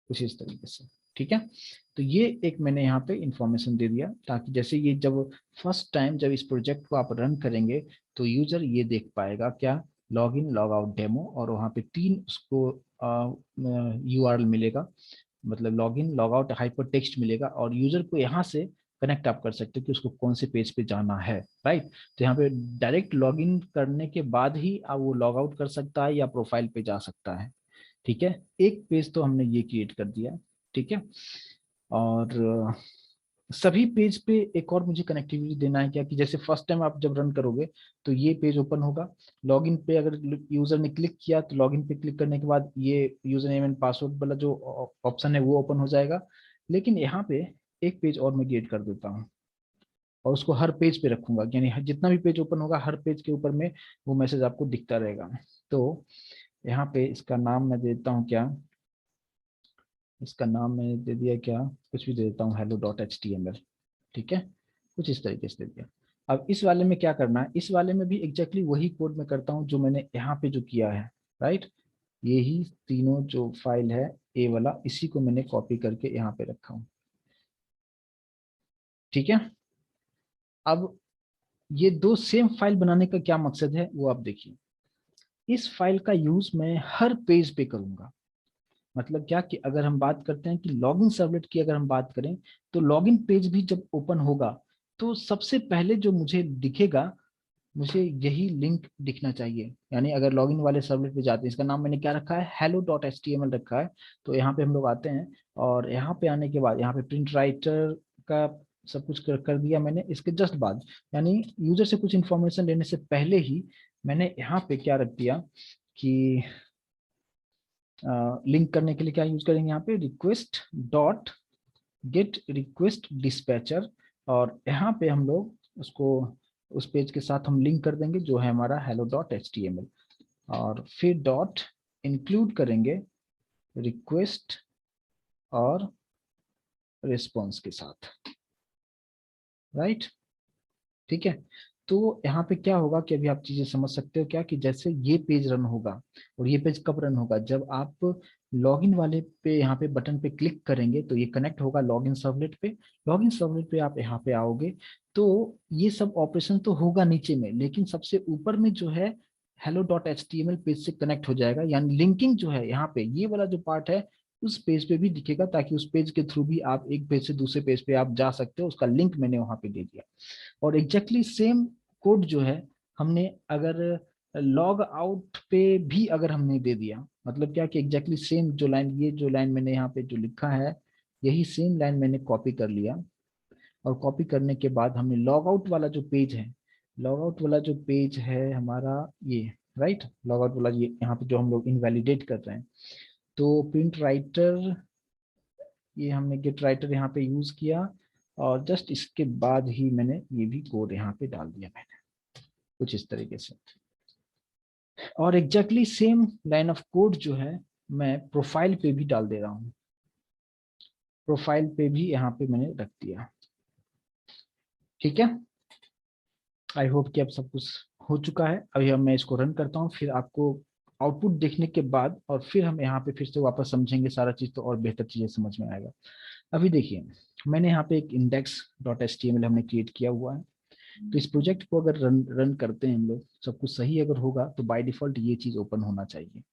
कुछ इस तरीके से। ठीक है, तो ये एक मैंने यहाँ पे इंफॉर्मेशन दे दिया, ताकि जैसे ये जब फर्स्ट टाइम जब इस प्रोजेक्ट को आप रन करेंगे तो यूजर ये देख पाएगा क्या, log in log out demo, और वहाँ पे 3 उसको URL मिलेगा, मतलब log in log out hyper text मिलेगा, और यूजर को यहाँ से कनेक्ट आप कर सकते हो कि उसको कौन से पेज पे जाना है। राइट, तो यहाँ पे डायरेक्ट लॉग इन करने के बाद ही आप वो लॉग आउट कर सकता है या प्रोफाइल पे जा सकता है। ठीक है, एक पेज तो हमने ये क्रिएट कर दिया। ठीक है, और सभी पेज पे एक और मुझे कनेक्टिविटी देना है क्या, कि जैसे फर्स्ट टाइम आप जब रन करोगे तो ये पेज ओपन होगा, लॉगिन पे अगर यूजर ने क्लिक किया तो लॉगिन पे क्लिक करने के बाद ये यूजर नेम एंड पासवर्ड वाला जो ऑप्शन है वो ओपन हो जाएगा। लेकिन यहाँ पे एक पेज और मैं क्रिएट कर देता हूँ, और उसको हर पेज पे रखूंगा, यानी जितना भी पेज ओपन होगा हर पेज के ऊपर में वो मैसेज आपको दिखता रहेगा। तो यहाँ पे इसका नाम मैं देता हूँ क्या, इसका नाम मैंने दे दिया क्या, कुछ भी दे देता हूँ hello.html। ठीक है, कुछ इस तरीके से दे दिया। अब इस वाले में क्या करना है, इस वाले में भी एग्जैक्टली वही कोड मैं करता हूँ जो मैंने यहाँ पे जो किया है। राइट, यही तीनों जो फाइल है ए वाला, इसी को मैंने कॉपी करके यहाँ पे रखा हूँ। ठीक है, अब ये दो सेम फाइल बनाने का क्या मकसद है वो आप देखिए। इस फाइल का यूज मैं हर पेज पे करूंगा, मतलब क्या कि अगर हम बात करते हैं कि लॉगिन सर्वलेट की अगर हम बात करें, तो लॉगिन पेज भी जब ओपन होगा तो सबसे पहले जो मुझे दिखेगा, मुझे यही लिंक दिखना चाहिए। यानी अगर लॉगिन वाले सर्वलेट पे जाते हैं, इसका नाम मैंने क्या रखा है, hello.html रखा है। तो यहाँ पे हम लोग आते हैं, और यहाँ पे आने के बाद यहाँ पे प्रिंट राइटर का सब कुछ कर दिया मैंने। इसके जस्ट बाद, यानी यूजर से कुछ इंफॉर्मेशन लेने से पहले ही मैंने यहाँ पे क्या रख दिया कि लिंक करने के लिए क्या यूज करेंगे, यहाँ पे request dot gate request dispatcher, और यहाँ पे हम लोग उसको उस पेज के साथ हम लिंक कर देंगे जो है हमारा hello.html, और फिर डॉट इंक्लूड करेंगे रिक्वेस्ट और रिस्पॉन्स के साथ। राइट, ठीक है, तो यहाँ पे क्या होगा कि अभी आप चीजें समझ सकते हो क्या, कि जैसे ये पेज रन होगा, और ये पेज कब रन होगा, जब आप लॉगिन वाले पे यहाँ पे बटन पे क्लिक करेंगे तो ये कनेक्ट होगा लॉगिन सर्वलेट पे। लॉगिन सर्वलेट पे आप यहाँ पे आओगे तो ये सब ऑपरेशन तो होगा नीचे में, लेकिन सबसे ऊपर में जो है hello.html पेज से कनेक्ट हो जाएगा, यानी लिंकिंग जो है यहाँ पे ये वाला जो पार्ट है उस पेज पे भी दिखेगा, ताकि उस पेज के थ्रू भी आप एक पेज से दूसरे पेज पे आप जा सकते हो। उसका लिंक मैंने वहां पे दे दिया, और एग्जैक्टली सेम कोड जो है हमने अगर लॉग आउट पे भी अगर हमने दे दिया, मतलब क्या कि एग्जैक्टली सेम जो लाइन, ये जो लाइन मैंने यहाँ पे जो लिखा है यही सेम लाइन मैंने कॉपी कर लिया, और कॉपी करने के बाद हमने लॉग आउट वाला जो पेज है, लॉग आउट वाला जो पेज है हमारा ये, राइट, लॉग आउट वाला ये यहाँ पे जो हम लोग इनवैलिडेट कर रहे हैं, तो प्रिंट राइटर, ये हमने गेट राइटर यहाँ पे यूज किया, और जस्ट इसके बाद ही मैंने ये भी कोड यहाँ पे डाल दिया मैंने, कुछ इस तरीके से। और exactly same line of code जो है मैं प्रोफाइल पे भी डाल दे रहा हूँ, प्रोफाइल पे भी यहाँ पे मैंने रख दिया। ठीक है, आई होप कि अब सब कुछ हो चुका है। अभी अब मैं इसको रन करता हूँ, फिर आपको आउटपुट देखने के बाद और फिर हम यहाँ पे फिर से वापस समझेंगे सारा चीज, तो और बेहतर चीजें समझ में आएगा। अभी देखिए, मैंने यहाँ पे एक index.html हमने क्रिएट किया हुआ है। तो इस प्रोजेक्ट को अगर रन करते हैं हम लोग, सब कुछ सही अगर होगा तो बाय डिफॉल्ट ये चीज ओपन होना चाहिए।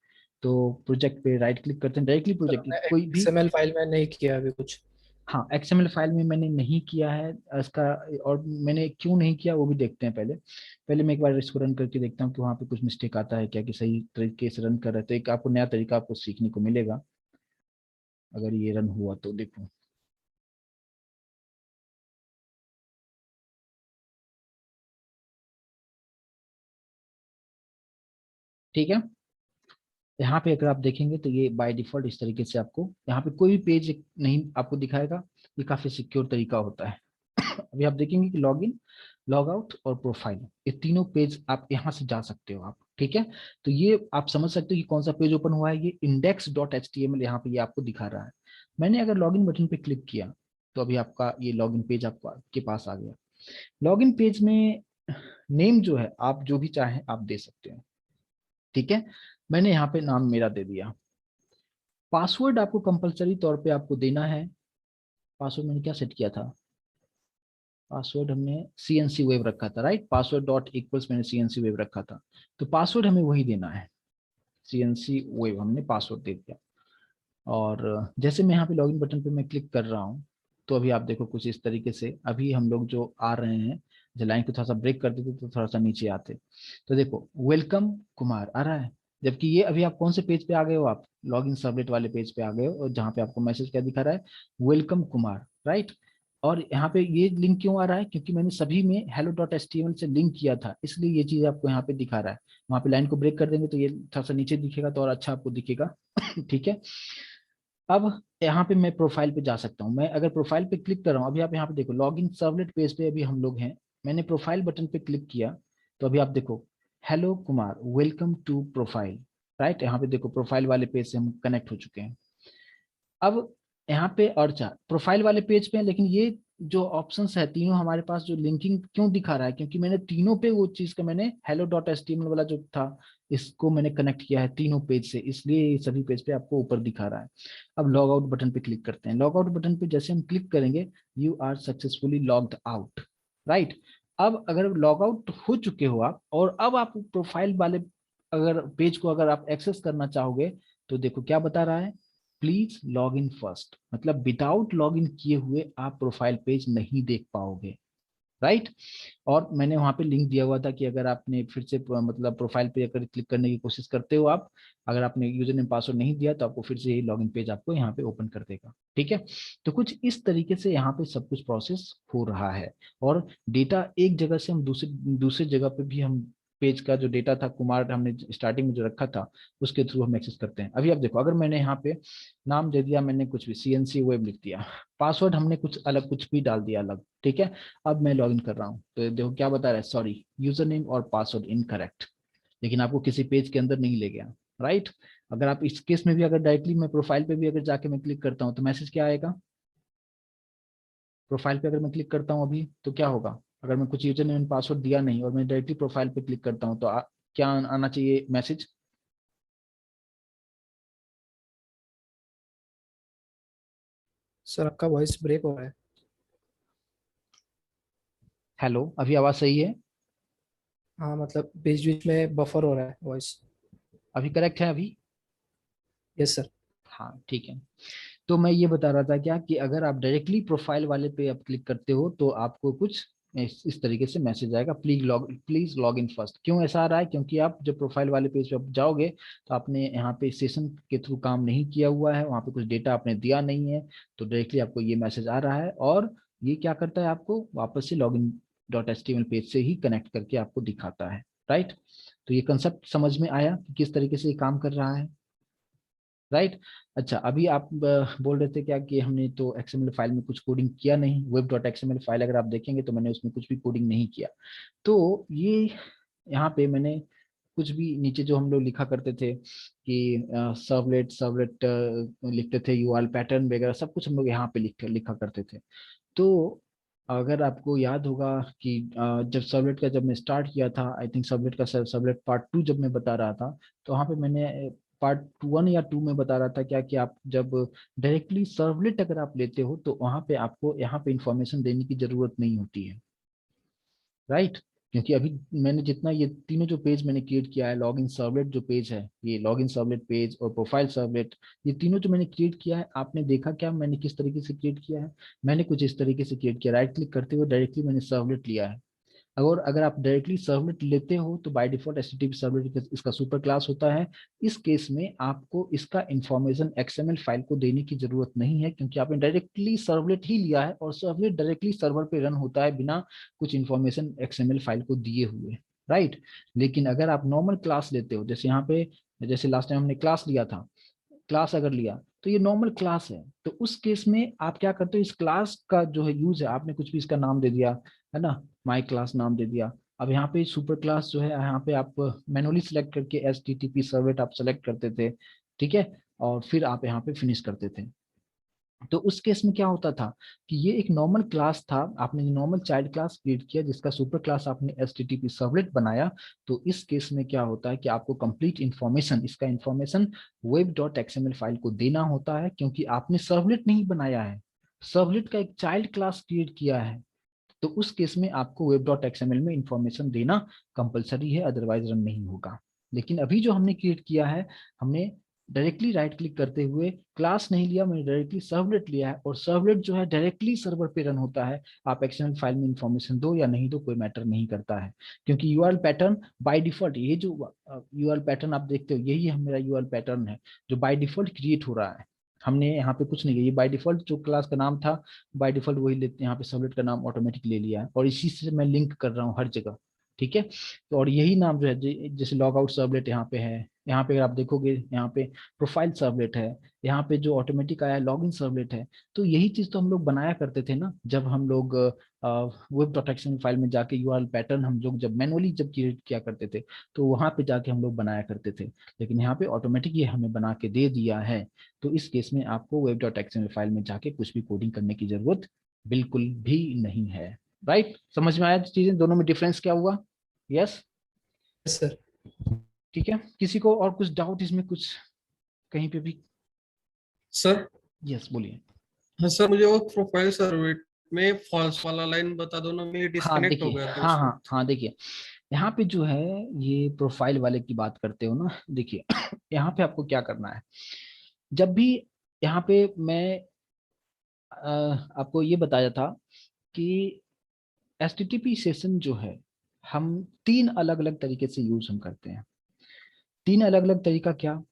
तो प्रोजेक्ट पे राइट क्लिक करते हैं, डायरेक्टली प्रोजेक्ट कोई भी। XML फाइल में नहीं किया अभी कुछ। हाँ, एक्सएमएल फाइल में मैंने नहीं किया है इसका, और मैंने क्यों नहीं किया वो भी देखते हैं। पहले पहले मैं एक बार इसको रन करके देखता हूँ कि वहाँ पे कुछ मिस्टेक आता है क्या, कि सही तरीके से रन कर रहे हैं, तो एक आपको नया तरीका आपको सीखने को मिलेगा अगर ये रन हुआ तो। देखो, ठीक है, यहाँ पे अगर आप देखेंगे तो ये बाय डिफॉल्ट इस तरीके से आपको यहाँ पे कोई भी पेज नहीं आपको दिखाएगा। ये काफी सिक्योर तरीका होता है। अभी आप देखेंगे कि लॉग इन, लॉग आउट और प्रोफाइल, ये तीनों पेज आप यहाँ से जा सकते हो आप। ठीक है, तो ये आप समझ सकते हो कि कौन सा पेज ओपन हुआ है। ये index.html यहाँ पे ये आपको दिखा रहा है। मैंने अगर लॉगिन बटन पे क्लिक किया तो अभी आपका ये लॉगिन पेज आपको आपके पास आ गया। लॉगिन पेज में नेम जो है आप जो भी चाहें आप दे सकते हो। ठीक है, मैंने यहाँ पे नाम मेरा दे दिया। पासवर्ड आपको कंपलसरी तौर पे आपको देना है। पासवर्ड मैंने क्या सेट किया था, पासवर्ड हमने CNC वेव रखा था, राइट। पासवर्ड डॉट इक्वल्स मैंने CNC वेव रखा था, तो पासवर्ड हमें वही देना है। CNC वेव हमने पासवर्ड दे दिया। और जैसे मैं यहाँ पे लॉगिन बटन पे मैं क्लिक कर रहा हूँ तो अभी आप देखो कुछ इस तरीके से अभी हम लोग जो आ रहे हैं, जो लाइन को थोड़ा सा ब्रेक कर देते तो थोड़ा सा नीचे आते। तो देखो वेलकम कुमार आ रहा है, जबकि ये अभी आप कौन से पेज पे आ गए हो, आप लॉगिन सबमिट वाले पेज पे आ गए हो, और जहाँ पे आपको मैसेज क्या दिखा रहा है, वेलकम कुमार, राइट। और यहाँ पे ये लिंक क्यों आ रहा है, क्योंकि मैंने सभी में hello.html से लिंक किया था, इसलिए ये चीज आपको यहाँ पे दिखा रहा है। वहाँ पे लाइन को ब्रेक कर देंगे तो ये थोड़ा सा नीचे दिखेगा तो और अच्छा आपको दिखेगा। ठीक है, अब यहाँ पे मैं प्रोफाइल पे जा सकता हूँ। मैं अगर प्रोफाइल पे क्लिक कर रहा हूँ, अभी आप यहाँ पे देखो लॉगिन सर्वलेट पेज पे अभी हम लोग हैं। मैंने प्रोफाइल बटन पे क्लिक किया तो अभी आप देखो hello Kumar welcome to profile, right. यहाँ पे देखो प्रोफाइल वाले पेज से हम कनेक्ट हो चुके हैं। अब यहाँ पे और चार प्रोफाइल वाले पेज पे हैं, लेकिन ये जो ऑप्शंस है तीनों हमारे पास, जो लिंकिंग क्यों दिखा रहा है, क्योंकि मैंने तीनों पे वो चीज का मैंने hello.html वाला जो था इसको मैंने कनेक्ट किया है तीनों पेज से, इसलिए ये सभी पेज पे आपको ऊपर दिखा रहा है। अब लॉग आउट बटन पे क्लिक करते हैं। लॉग आउट बटन पे जैसे हम क्लिक करेंगे, you are successfully logged out, right. अब अगर लॉग आउट हो चुके हो आप और अब आप प्रोफाइल वाले अगर पेज को अगर आप एक्सेस करना चाहोगे तो देखो क्या बता रहा है, प्लीज लॉग इन फर्स्ट, मतलब विदाउट लॉग इन किए हुए आप प्रोफाइल पेज नहीं देख पाओगे, राइट। और मैंने वहां पे लिंक दिया हुआ था कि अगर आपने फिर से मतलब प्रोफाइल पे अगर क्लिक करने की कोशिश करते हो आप, अगर आपने यूजर नेम पासवर्ड नहीं दिया तो आपको फिर से यही लॉगिन पेज आपको यहाँ पे ओपन कर देगा। ठीक है, तो कुछ इस तरीके से यहाँ पे सब कुछ प्रोसेस हो रहा है। और डेटा एक जगह से हम दूसरे दूसरे जगह पे भी हम पेज का जो डेटा था कुमार हमने स्टार्टिंग में जो रखा था उसके थ्रू हम एक्सेस करते हैं। अभी आप देखो अगर मैंने यहाँ पे नाम दे दिया, मैंने कुछ भी CNC वेब लिख दिया, पासवर्ड हमने कुछ अलग कुछ भी डाल दिया अलग, ठीक है। अब मैं लॉगिन कर रहा हूँ तो देखो क्या बता रहा है, सॉरी यूजर नेम और पासवर्ड इनकरेक्ट, लेकिन आपको किसी पेज के अंदर नहीं ले गया, राइट। अगर आप इस केस में भी अगर डायरेक्टली मैं प्रोफाइल पे भी अगर जाके मैं क्लिक करता हूँ तो मैसेज क्या आएगा, प्रोफाइल पे अगर मैं क्लिक करता हूँ अभी तो क्या होगा, अगर मैं कुछ यूजर नेम पासवर्ड दिया नहीं और मैं डायरेक्टली प्रोफाइल पे क्लिक करता हूँ तो क्या आना चाहिए मैसेज, सर आपका वॉइस ब्रेक हो रहा है। हेलो अभी आवाज सही है, हाँ मतलब बीच बीच में बफर हो रहा है वॉइस। अभी करेक्ट है अभी। Yes sir. हाँ ठीक है, तो मैं ये बता रहा था क्या कि अगर आप डायरेक्टली प्रोफाइल वाले पे आप क्लिक करते हो तो आपको कुछ इस तरीके से मैसेज आएगा, प्लीज लॉग इन फर्स्ट। क्यों ऐसा आ रहा है, क्योंकि आप जब प्रोफाइल वाले पेज पे आप जाओगे तो आपने यहाँ पे सेशन के थ्रू काम नहीं किया हुआ है, वहाँ पे कुछ डेटा आपने दिया नहीं है, तो डायरेक्टली आपको ये मैसेज आ रहा है। और ये क्या करता है, आपको वापस से लॉग इन .html पेज से ही कनेक्ट करके आपको दिखाता है, राइट। तो ये कंसेप्ट समझ में आया कि किस तरीके से ये काम कर रहा है, राइट। अच्छा अभी आप बोल रहे थे क्या कि हमने तो XML फाइल में कुछ कोडिंग किया नहीं, web.xml फाइल अगर आप देखेंगे तो मैंने उसमें कुछ भी कोडिंग नहीं किया। तो ये यहाँ पे मैंने कुछ भी नीचे जो हम लोग लिखा करते थे कि सर्वलेट सर्वलेट लिखते थे, यूआरएल पैटर्न वगैरह सब कुछ हम लोग यहाँ पे लिखा करते थे। तो अगर आपको याद होगा कि जब सर्वलेट का जब मैं स्टार्ट किया था, आई थिंक सर्वलेट का सर्वलेट पार्ट 2 जब मैं बता रहा था, तो वहाँ पे मैंने पार्ट 1 या 2 में बता रहा था क्या कि आप जब डायरेक्टली सर्वलेट अगर आप लेते हो तो वहाँ पे आपको यहाँ पे इंफॉर्मेशन देने की जरूरत नहीं होती है, राइट। क्योंकि अभी मैंने जितना ये तीनों जो पेज मैंने क्रिएट किया है, लॉगिन सर्वलेट जो पेज है, ये लॉगिन सर्वलेट पेज और प्रोफाइल सर्वलेट, ये तीनों जो मैंने क्रिएट किया है, आपने देखा क्या मैंने किस तरीके से क्रिएट किया है, मैंने कुछ इस तरीके से क्रिएट किया, राइट क्लिक करते हुए डायरेक्टली मैंने सर्वलेट लिया है। अगर अगर आप डायरेक्टली सर्वलेट लेते हो तो बाय डिफॉल्ट HTTP सर्वलेट इसका सुपर क्लास होता है। इस केस में आपको इसका इंफॉर्मेशन XML फाइल को देने की जरूरत नहीं है, क्योंकि आपने डायरेक्टली सर्वलेट ही लिया है और सर्वलेट डायरेक्टली सर्वर पे रन होता है बिना कुछ इंफॉर्मेशन XML फाइल को दिए हुए, राइट। लेकिन अगर आप नॉर्मल क्लास लेते हो, जैसे यहाँ पे जैसे लास्ट टाइम हमने क्लास लिया था, क्लास अगर लिया तो ये नॉर्मल क्लास है, तो उस केस में आप क्या करते हो, इस क्लास का जो है यूज है, आपने कुछ भी इसका नाम दे दिया है ना, माई क्लास नाम दे दिया। अब यहाँ पे सुपर क्लास जो है, यहाँ पे आप मैनुअली सिलेक्ट करके H T T P servlet आप सेलेक्ट करते थे, ठीक है, और फिर आप यहाँ पे फिनिश करते थे। तो उस केस में क्या होता था कि ये एक नॉर्मल क्लास था, आपने नॉर्मल चाइल्ड क्लास क्रिएट किया जिसका सुपर क्लास आपने एचटीटीपी सर्वलेट बनाया। तो इस केस में क्या होता है कि आपको कंप्लीट इंफॉर्मेशन, इसका information web dot XML file को देना होता है, क्योंकि आपने सर्वलेट नहीं बनाया है, सर्वलेट का एक चाइल्ड क्लास क्रिएट किया है। तो उस केस में आपको वेब डॉट एक्सएमएल में इंफॉर्मेशन देना कंपलसरी है, अदरवाइज रन नहीं होगा। लेकिन अभी जो हमने क्रिएट किया है, हमने डायरेक्टली राइट क्लिक करते हुए क्लास नहीं लिया, मैंने डायरेक्टली सर्वलेट लिया है, और सर्वलेट जो है डायरेक्टली सर्वर पे रन होता है। आप एक्सएमएल फाइल में इंफॉर्मेशन दो या नहीं दो, कोई मैटर नहीं करता है, क्योंकि यूआरएल पैटर्न बाय डिफॉल्ट, ये जो यूआरएल पैटर्न आप देखते हो, यही मेरा यूआरएल पैटर्न है जो बाय डिफॉल्ट क्रिएट हो रहा है। हमने यहाँ पे कुछ नहीं किया, ये बाय डिफॉल्ट जो क्लास का नाम था बाय डिफॉल्ट वही लेते, यहाँ पे सर्वलेट का नाम ऑटोमेटिक ले लिया है, और इसी से मैं लिंक कर रहा हूँ हर जगह, ठीक है। तो और यही नाम जो है, जैसे लॉग आउट सर्वलेट यहाँ पे है, यहाँ पे अगर आप देखोगे यहाँ पे प्रोफाइल सर्वलेट है, यहाँ पे जो ऑटोमेटिक आया लॉगिन सर्वलेट है। तो यही चीज तो हम लोग बनाया करते थे ना, जब हम लोग वेब प्रोटेक्शन फाइल में जाके यूआरएल पैटर्न हम लोग जब मैनुअली जब क्रिएट किया करते थे, तो वहां पे जाके हम लोग बनाया करते थे। लेकिन यहाँ पे ऑटोमेटिक ये हमें बना के दे दिया है। तो इस केस में आपको वेब डॉट एक्सएमएल फाइल में जाके कुछ भी कोडिंग करने की जरूरत बिल्कुल भी नहीं है। राइट, समझ में आया चीजें, दोनों में डिफरेंस क्या हुआ? Yes, sir. ठीक है। किसी को और कुछ डाउट इसमें, कुछ कहीं पे भी? सर। यस, बोलिए। हाँ सर, मुझे वो प्रोफाइल सर्वे में फॉल्स वाला लाइन बता दो ना, मेरी हाँ डिस्कनेक्ट हो देखिए, गया था हाँ उस हाँ वक्त। हाँ, देखिए यहाँ पे जो है, ये प्रोफाइल वाले की बात करते हो ना, देखिए यहाँ पे आपको क्या करना है, जब भी यहाँ पे मैं आपको ये बताया था कि एचटीटीपी सेशन जो है, हम तीन अलग अलग तरीके से यूज हम करते हैं। तीन अलग अलग तरीका क्या?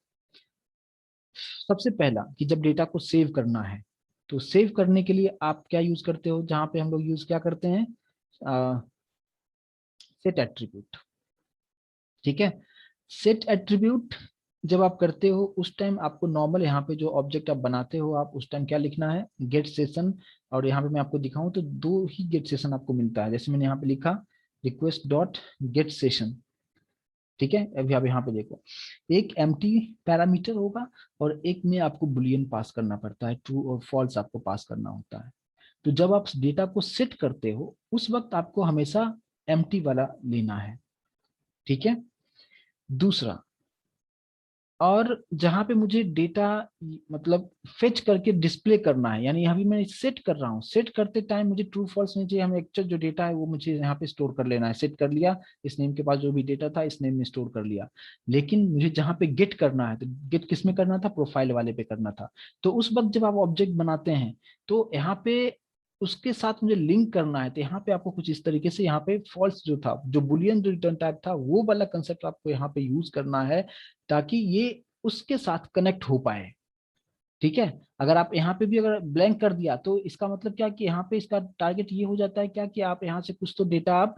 सबसे पहला कि जब डेटा को सेव करना है, तो सेव करने के लिए आप क्या यूज करते हो, जहां पे हम लोग यूज क्या करते हैं, सेट एट्रीब्यूट, ठीक है। सेट एट्रीब्यूट जब आप करते हो उस टाइम आपको नॉर्मल यहाँ पे जो ऑब्जेक्ट आप बनाते हो, आप उस टाइम क्या लिखना है, गेट सेशन। और यहाँ पे मैं आपको दिखाऊं तो दो ही गेट सेशन आपको मिलता है, जैसे मैंने यहाँ पे लिखा रिक्वेस्ट डॉट गेट सेशन, ठीक है। अभी आप यहाँ पे देखो, एक एम्प्टी पैरामीटर होगा और एक में आपको बुलियन पास करना पड़ता है, ट्रू और फॉल्स आपको पास करना होता है। तो जब आप डेटा को सेट करते हो उस वक्त आपको हमेशा एम्प्टी वाला लेना है, ठीक है। दूसरा, और जहां पे मुझे डेटा मतलब फेच करके डिस्प्ले करना है, यानी अभी मैं सेट कर रहा हूँ, सेट करते टाइम मुझे ट्रू फॉल्स नहीं चाहिए, हमें एक्चुअल जो डेटा है वो मुझे यहाँ पे स्टोर कर लेना है। सेट कर लिया, इस नेम के पास जो भी डेटा था इस नेम में स्टोर कर लिया, लेकिन मुझे जहाँ पे गेट करना है, तो गेट किस में करना था, प्रोफाइल वाले पे करना था। तो उस वक्त जब आप ऑब्जेक्ट बनाते हैं तो यहाँ पे उसके साथ मुझे लिंक करना है, तो यहाँ पे आपको कुछ इस तरीके से, यहाँ पे फॉल्स जो था, जो बुलियन जो रिटर्न टाइप था, वो वाला कंसेप्ट आपको यहाँ पे यूज करना है, ताकि ये उसके साथ कनेक्ट हो पाए, ठीक है। अगर आप यहाँ पे भी अगर ब्लैंक कर दिया तो इसका मतलब क्या कि यहाँ पे इसका टारगेट ये हो जाता है क्या कि आप यहाँ से कुछ तो डेटा आप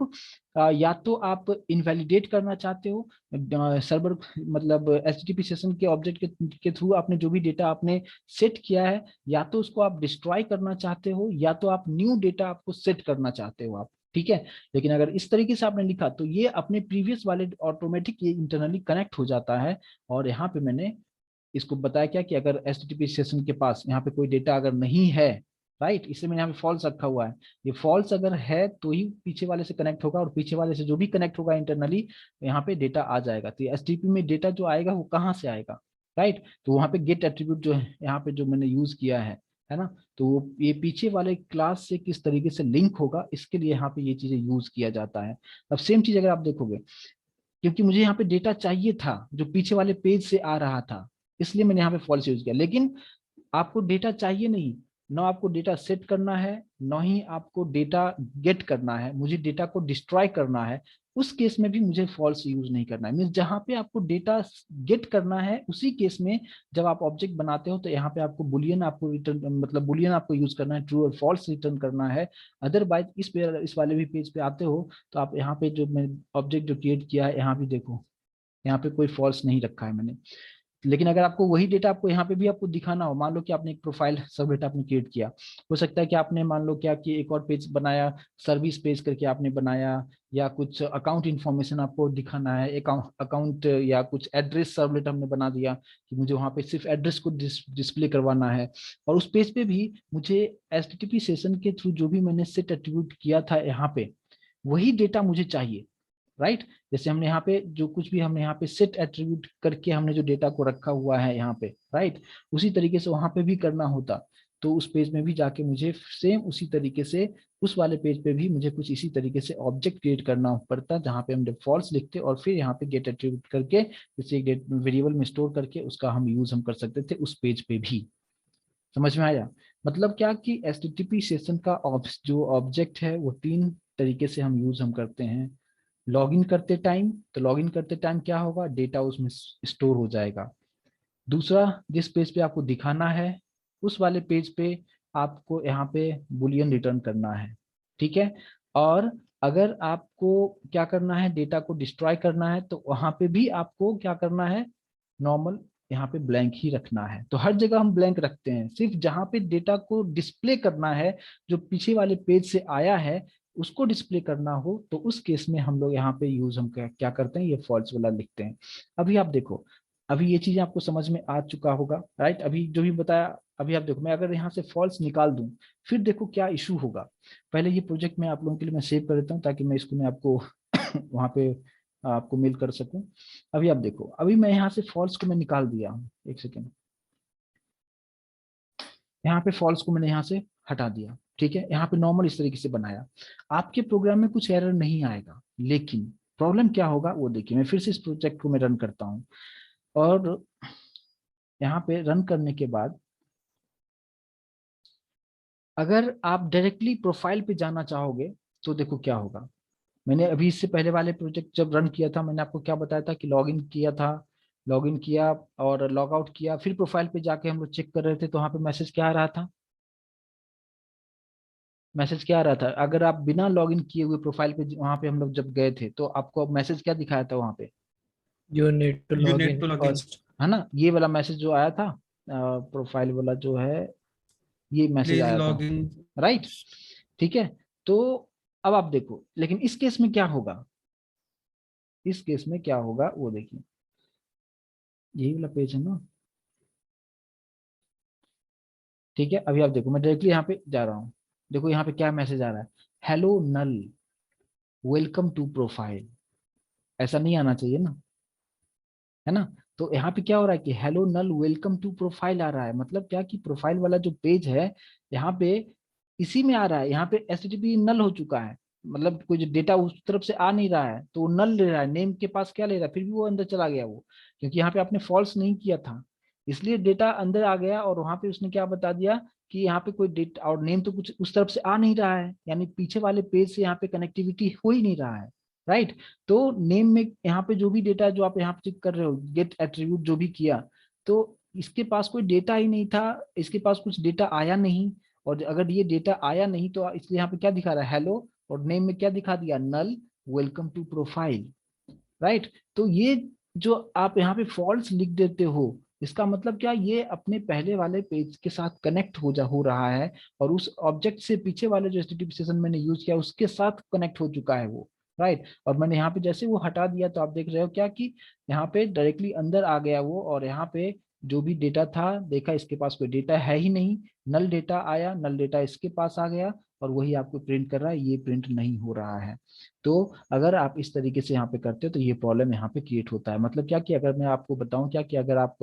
या तो आप इनवैलिडेट करना चाहते हो, सर्वर मतलब एचटीटीपी सेशन के ऑब्जेक्ट के थ्रू आपने जो भी डेटा आपने सेट किया है, या तो उसको आप डिस्ट्रॉय करना चाहते हो, या तो आप न्यू डेटा आपको सेट करना चाहते हो आप, ठीक है। लेकिन अगर इस तरीके से आपने लिखा तो ये अपने प्रीवियस वाले ऑटोमेटिक ये इंटरनली कनेक्ट हो जाता है। और यहाँ पे मैंने इसको बताया क्या कि अगर एचटीटीपी सेशन के पास यहाँ पे कोई डेटा अगर नहीं है, राइट, इसलिए मैंने यहाँ पे फॉल्स रखा हुआ है, ये फॉल्स अगर है तो ही पीछे वाले से कनेक्ट होगा, और पीछे वाले से जो भी कनेक्ट होगा इंटरनली यहाँ पे डेटा आ जाएगा। तो एचटीटीपी में डेटा जो आएगा वो कहाँ से आएगा, राइट। तो वहाँ पे गेट एट्रीब्यूट जो है यहाँ पे जो मैंने यूज किया है ना, तो ये पीछे वाले क्लास से किस तरीके से लिंक होगा, इसके लिए यहाँ पे ये चीजें यूज किया जाता है। अब सेम चीज अगर आप देखोगे, क्योंकि मुझे यहाँ पे डेटा चाहिए था जो पीछे वाले पेज से आ रहा था, इसलिए मैंने यहाँ पे फॉल्स यूज किया। लेकिन आपको डेटा चाहिए नहीं, ना आपको डेटा सेट करना है, ना ही आपको डेटा गेट करना है, मुझे डेटा को डिस्ट्रॉय करना है, उस केस में भी मुझे फॉल्स यूज नहीं करना है। मीन्स जहां पे आपको डेटा गेट करना है उसी केस में जब आप ऑब्जेक्ट बनाते हो तो यहाँ पे आपको बुलियन आपको रिटर्न मतलब बुलियन आपको यूज करना है, ट्रू और फॉल्स रिटर्न करना है। अदरवाइज इस वाले भी पेज पे आते हो तो आप यहाँ पे जो मैं ऑब्जेक्ट जो क्रिएट किया है यहाँ भी देखो, यहाँ पे कोई फॉल्स नहीं रखा है मैंने। लेकिन अगर आपको वही डेटा आपको यहाँ पे भी आपको दिखाना हो, मान लो कि आपने एक प्रोफाइल सब डेटा आपने क्रिएट किया, हो सकता है कि आपने मान लो क्या कि एक और पेज बनाया, सर्विस पेज करके आपने बनाया, या कुछ अकाउंट इन्फॉर्मेशन आपको दिखाना है, अकाउंट या कुछ एड्रेस सर्वलेट हमने बना दिया कि मुझे वहां पे सिर्फ एड्रेस को डिस्प्ले करवाना है, और उस पेज पे भी मुझे HTTP सेशन के थ्रू जो भी मैंने सेट एट्रीब्यूट किया था यहाँ पे, वही डेटा मुझे चाहिए, राइट। जैसे हमने यहाँ पे जो कुछ भी हमने यहाँ पे सेट एट्रीब्यूट करके हमने जो डेटा को रखा हुआ है यहाँ पे, राइट, उसी तरीके से वहां पे भी करना होता, तो उस पेज में भी जाके मुझे सेम उसी तरीके से उस वाले पेज पे भी मुझे कुछ इसी तरीके से ऑब्जेक्ट क्रिएट करना पड़ता, जहाँ पे हम फॉल्स लिखते और फिर यहाँ पे गेट एट्रीब्यूट करके जैसे एक वेरिएबल में स्टोर करके उसका हम यूज हम कर सकते थे उस पेज पे भी। समझ में आया? मतलब क्या कि HTTP सेशन का जो ऑब्जेक्ट है वो 3 तरीके से हम यूज हम करते हैं। लॉगिन करते टाइम, तो लॉगिन करते टाइम क्या होगा, डेटा उसमें स्टोर हो जाएगा। दूसरा, जिस पेज पे आपको दिखाना है उस वाले पेज पे आपको यहाँ पे बुलियन रिटर्न करना है, ठीक है। और अगर आपको क्या करना है, डेटा को डिस्ट्रॉय करना है, तो वहां पे भी आपको क्या करना है, नॉर्मल यहाँ पे ब्लैंक ही रखना है। तो हर जगह हम ब्लैंक रखते हैं, सिर्फ जहाँ पे डेटा को डिस्प्ले करना है, जो पीछे वाले पेज से आया है उसको डिस्प्ले करना हो, तो उस केस में हम लोग यहाँ पे यूज हम क्या करते हैं, ये फॉल्स वाला लिखते हैं। अभी आप देखो, अभी ये चीजें आपको समझ में आ चुका होगा, राइट। अभी जो भी बताया, अभी आप देखो मैं अगर यहाँ से फॉल्स निकाल दूं, फिर देखो क्या इशू होगा। पहले ये प्रोजेक्ट मैं आप लोगों के लिए मैं सेव कर देता हूँ ताकि मैं इसको मैं आपको वहां पे आपको मेल कर सकूं। अभी आप देखो, अभी मैं यहाँ से फॉल्स को मैं निकाल दिया हूँ, एक सेकेंड, यहाँ पे फॉल्स को मैंने यहाँ से हटा दिया, ठीक है। यहाँ पे नॉर्मल इस तरीके से बनाया, आपके प्रोग्राम में कुछ एरर नहीं आएगा, लेकिन प्रॉब्लम क्या होगा वो देखिए। मैं फिर से इस प्रोजेक्ट को मैं रन करता हूँ, और यहाँ पे रन करने के बाद अगर आप डायरेक्टली प्रोफाइल पे जाना चाहोगे तो देखो क्या होगा। मैंने अभी इससे पहले वाले प्रोजेक्ट जब रन किया था, मैंने आपको क्या बताया था कि लॉगिन किया था, लॉगिन किया और लॉग आउट किया, फिर प्रोफाइल पे जाके हम लोग चेक कर रहे थे, तो वहाँ पे मैसेज क्या आ रहा था, मैसेज क्या आ रहा था, अगर आप बिना लॉगिन किए हुए प्रोफाइल पे वहाँ पे हम लोग जब गए थे तो आपको मैसेज क्या दिखाया था वहाँ पे, you need to You log need in to log in. First. है ना, ये वाला मैसेज जो आया था, प्रोफाइल वाला जो है, ये मैसेज Please आया था, log in. राइट, ठीक है। तो अब आप देखो, लेकिन इस केस में क्या होगा, इस केस में क्या होगा वो देखिए, यही वाला पेज है ना, ठीक है। अभी आप देखो, मैं डायरेक्टली यहाँ पे जा रहा हूँ, देखो यहाँ पे क्या मैसेज आ रहा है, hello null, welcome to profile. ऐसा नहीं आना चाहिए ना, है ना। तो यहाँ पे क्या हो रहा है कि hello null welcome to profile आ रहा है, मतलब क्या कि प्रोफाइल वाला जो पेज है यहाँ पे इसी में आ रहा है, यहाँ पे HTTP नल हो चुका है, मतलब कोई जो डेटा उस तरफ से आ नहीं रहा है तो वो नल ले रहा है, नेम के पास क्या ले रहा है, फिर भी वो अंदर चला गया वो, क्योंकि यहाँ पे आपने फॉल्स नहीं किया था, इसलिए डेटा अंदर आ गया। और वहां पे उसने क्या बता दिया कि यहाँ पे कोई डेटा और नेम तो कुछ उस तरफ से आ नहीं रहा है, यानी पीछे वाले पेज से यहाँ पे कनेक्टिविटी हो ही नहीं रहा है, राइट। तो नेम में यहाँ पे जो भी डेटा जो आप यहाँ पे चेक कर रहे हो, गेट एट्रीब्यूट जो भी किया, तो इसके पास कोई डेटा ही नहीं था, इसके पास कुछ डेटा आया नहीं। और अगर ये डेटा आया नहीं तो इसलिए यहाँ पे क्या दिखा रहा है, हेलो, और नेम में क्या दिखा दिया, नल, वेलकम टू प्रोफाइल, राइट। तो ये जो आप यहाँ पे फॉल्स लिख देते हो, इसका मतलब क्या, ये अपने पहले वाले पेज के साथ कनेक्ट हो रहा है, और उस ऑब्जेक्ट से पीछे वाले जो HTTP सेशन मैंने यूज किया उसके साथ कनेक्ट हो चुका है वो, राइट। और मैंने यहाँ पे जैसे वो हटा दिया तो आप देख रहे हो क्या कि यहाँ पे डायरेक्टली अंदर आ गया वो, और यहाँ पे जो भी डेटा था देखा, इसके पास कोई डेटा है ही नहीं, नल डेटा आया, नल डेटा इसके पास आ गया, और वही आपको प्रिंट कर रहा है, ये प्रिंट नहीं हो रहा है। तो अगर आप इस तरीके से यहाँ पे करते हो तो ये प्रॉब्लम यहाँ पे क्रिएट होता है। मतलब क्या कि अगर मैं आपको बताऊं क्या कि अगर आप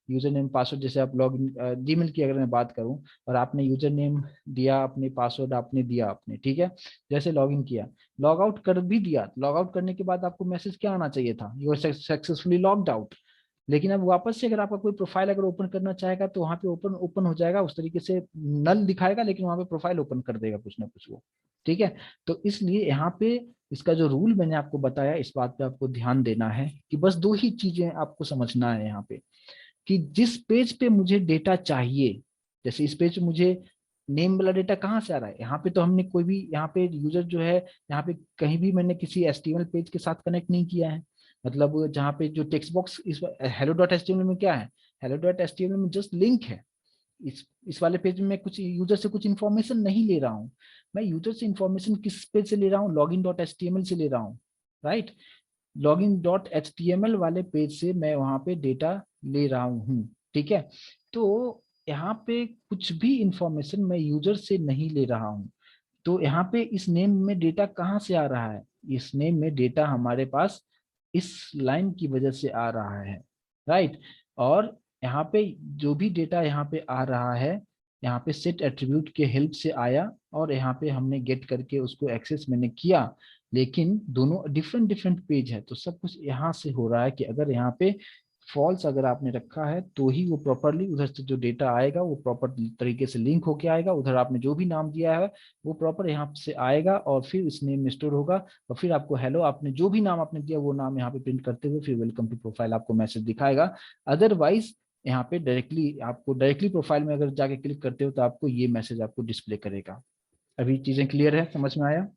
यूजर नेम पासवर्ड, जैसे आप लॉग इन जीमेल की अगर मैं बात करूं, और आपने यूजर नेम दिया, अपने पासवर्ड आपने दिया आपने, ठीक है, जैसे लॉग इन किया, लॉग आउट कर भी दिया, लॉग आउट करने के बाद आपको मैसेज क्या आना चाहिए था, you are successfully logged out. लेकिन अब वापस से अगर आपका कोई प्रोफाइल अगर ओपन करना चाहेगा तो वहां पे ओपन ओपन हो जाएगा उस तरीके से, नल दिखाएगा लेकिन वहां पे प्रोफाइल ओपन कर देगा कुछ ना कुछ वो, ठीक है। तो इसलिए यहाँ पे इसका जो रूल मैंने आपको बताया, इस बात पे आपको ध्यान देना है कि बस 2 ही चीजें आपको समझना है यहाँ पे, कि जिस पेज पे मुझे डेटा चाहिए, जैसे इस पेज पे मुझे नेम वाला डेटा कहाँ से आ रहा है, यहाँ पे तो हमने कोई भी यहाँ पे यूजर जो है यहाँ पे कहीं भी मैंने किसी HTML पेज के साथ कनेक्ट नहीं किया है, मतलब जहाँ पे जो टेक्स्ट बॉक्स इस हेलो डॉट एचटीएमएल में क्या है, हेलो डॉट एचटीएमएल में जस्ट लिंक है। इस वाले पेज में मैं कुछ यूजर से कुछ इन्फॉर्मेशन नहीं ले रहा हूँ। मैं यूजर से इन्फॉर्मेशन किस पेज से ले रहा हूँ, लॉगिन डॉट एचटीएमएल से ले रहा हूँ, राइट। लॉगिन डॉट एचटीएमएल वाले पेज से मैं वहां पे डेटा ले रहा हूँ, ठीक है। तो यहाँ पे कुछ भी इंफॉर्मेशन मैं यूजर से नहीं ले रहा हूँ। तो यहाँ पे इस नेम में डेटा कहाँ से आ रहा है, इस नेम में डेटा हमारे पास इस लाइन की वजह से आ रहा है, राइट। और यहाँ पे जो भी डेटा यहाँ पे आ रहा है, यहाँ पे सेट एट्रीब्यूट के हेल्प से आया और यहाँ पे हमने गेट करके उसको एक्सेस मैंने किया। लेकिन दोनों डिफरेंट डिफरेंट पेज है, तो सब कुछ यहाँ से हो रहा है कि अगर यहाँ पे फॉल्स अगर आपने रखा है तो ही वो प्रॉपरली उधर से जो डेटा आएगा वो प्रॉपर तरीके से लिंक होके आएगा, उधर आपने जो भी नाम दिया है वो प्रॉपर यहाँ से आएगा और फिर इस नेम में स्टोर होगा। और फिर आपको हेलो आपने जो भी नाम आपने दिया वो नाम यहाँ पे प्रिंट करते हुए फिर वेलकम टू प्रोफाइल आपको मैसेज दिखाएगा। अदरवाइज यहाँ पे डायरेक्टली प्रोफाइल में अगर जाके क्लिक करते हो तो आपको ये मैसेज आपको डिस्प्ले करेगा। अभी चीजें क्लियर है, समझ में आया?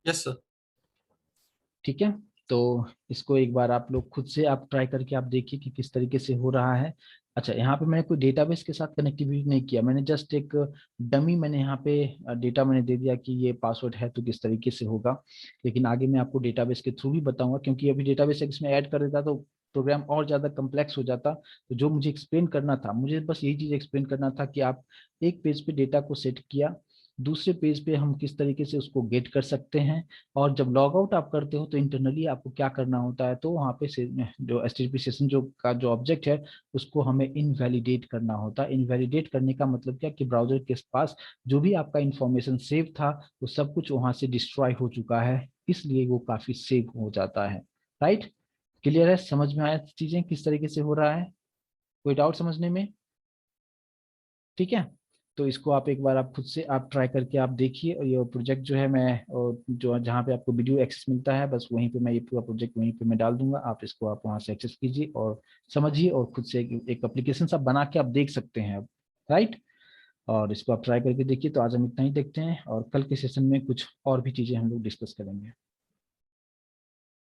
Yes sir. ठीक है, तो इसको एक बार आप लोग खुद से आप ट्राई करके आप देखिए कि किस तरीके से हो रहा है। अच्छा, यहाँ पे मैंने कोई डेटाबेस के साथ कनेक्टिविटी नहीं किया, मैंने जस्ट एक डमी मैंने यहाँ पे डेटा मैंने दे दिया कि ये पासवर्ड है तो किस तरीके से होगा। लेकिन आगे मैं आपको डेटाबेस के थ्रू भी बताऊंगा, क्योंकि अभी डेटाबेस इसमें ऐड कर देता तो प्रोग्राम और ज्यादा कम्प्लेक्स हो जाता। तो जो मुझे एक्सप्लेन करना था, मुझे बस यही चीज एक्सप्लेन करना था कि आप एक पेज पे डेटा को सेट किया, दूसरे पेज पे हम किस तरीके से उसको गेट कर सकते हैं। और जब लॉग आउट आप करते हो तो इंटरनली आपको क्या करना होता है, तो वहाँ पे जो एचटीटीपी सेशन जो ऑब्जेक्ट है उसको हमें इनवैलिडेट करना होता है। इनवैलिडेट करने का मतलब क्या कि ब्राउजर के पास जो भी आपका इंफॉर्मेशन सेव था वो सब कुछ वहां से डिस्ट्रॉय हो चुका है, इसलिए वो काफी सेव हो जाता है, राइट। क्लियर है, समझ में आया चीजें किस तरीके से हो रहा है? कोई डाउट समझने में? ठीक है, तो इसको आप एक बार आप खुद से आप ट्राई करके आप देखिए। और ये प्रोजेक्ट जो है मैं और जो जहाँ पे आपको वीडियो एक्सेस मिलता है बस वहीं पे मैं ये पूरा प्रोजेक्ट वहीं पे मैं डाल दूंगा, आप इसको आप वहाँ से एक्सेस कीजिए और समझिए और खुद से एक एप्लीकेशन सब बना के आप देख सकते हैं अब, राइट। और इसको आप ट्राई करके देखिए। तो आज हम इतना ही देखते हैं और कल के सेशन में कुछ और भी चीजें हम लोग डिस्कस करेंगे।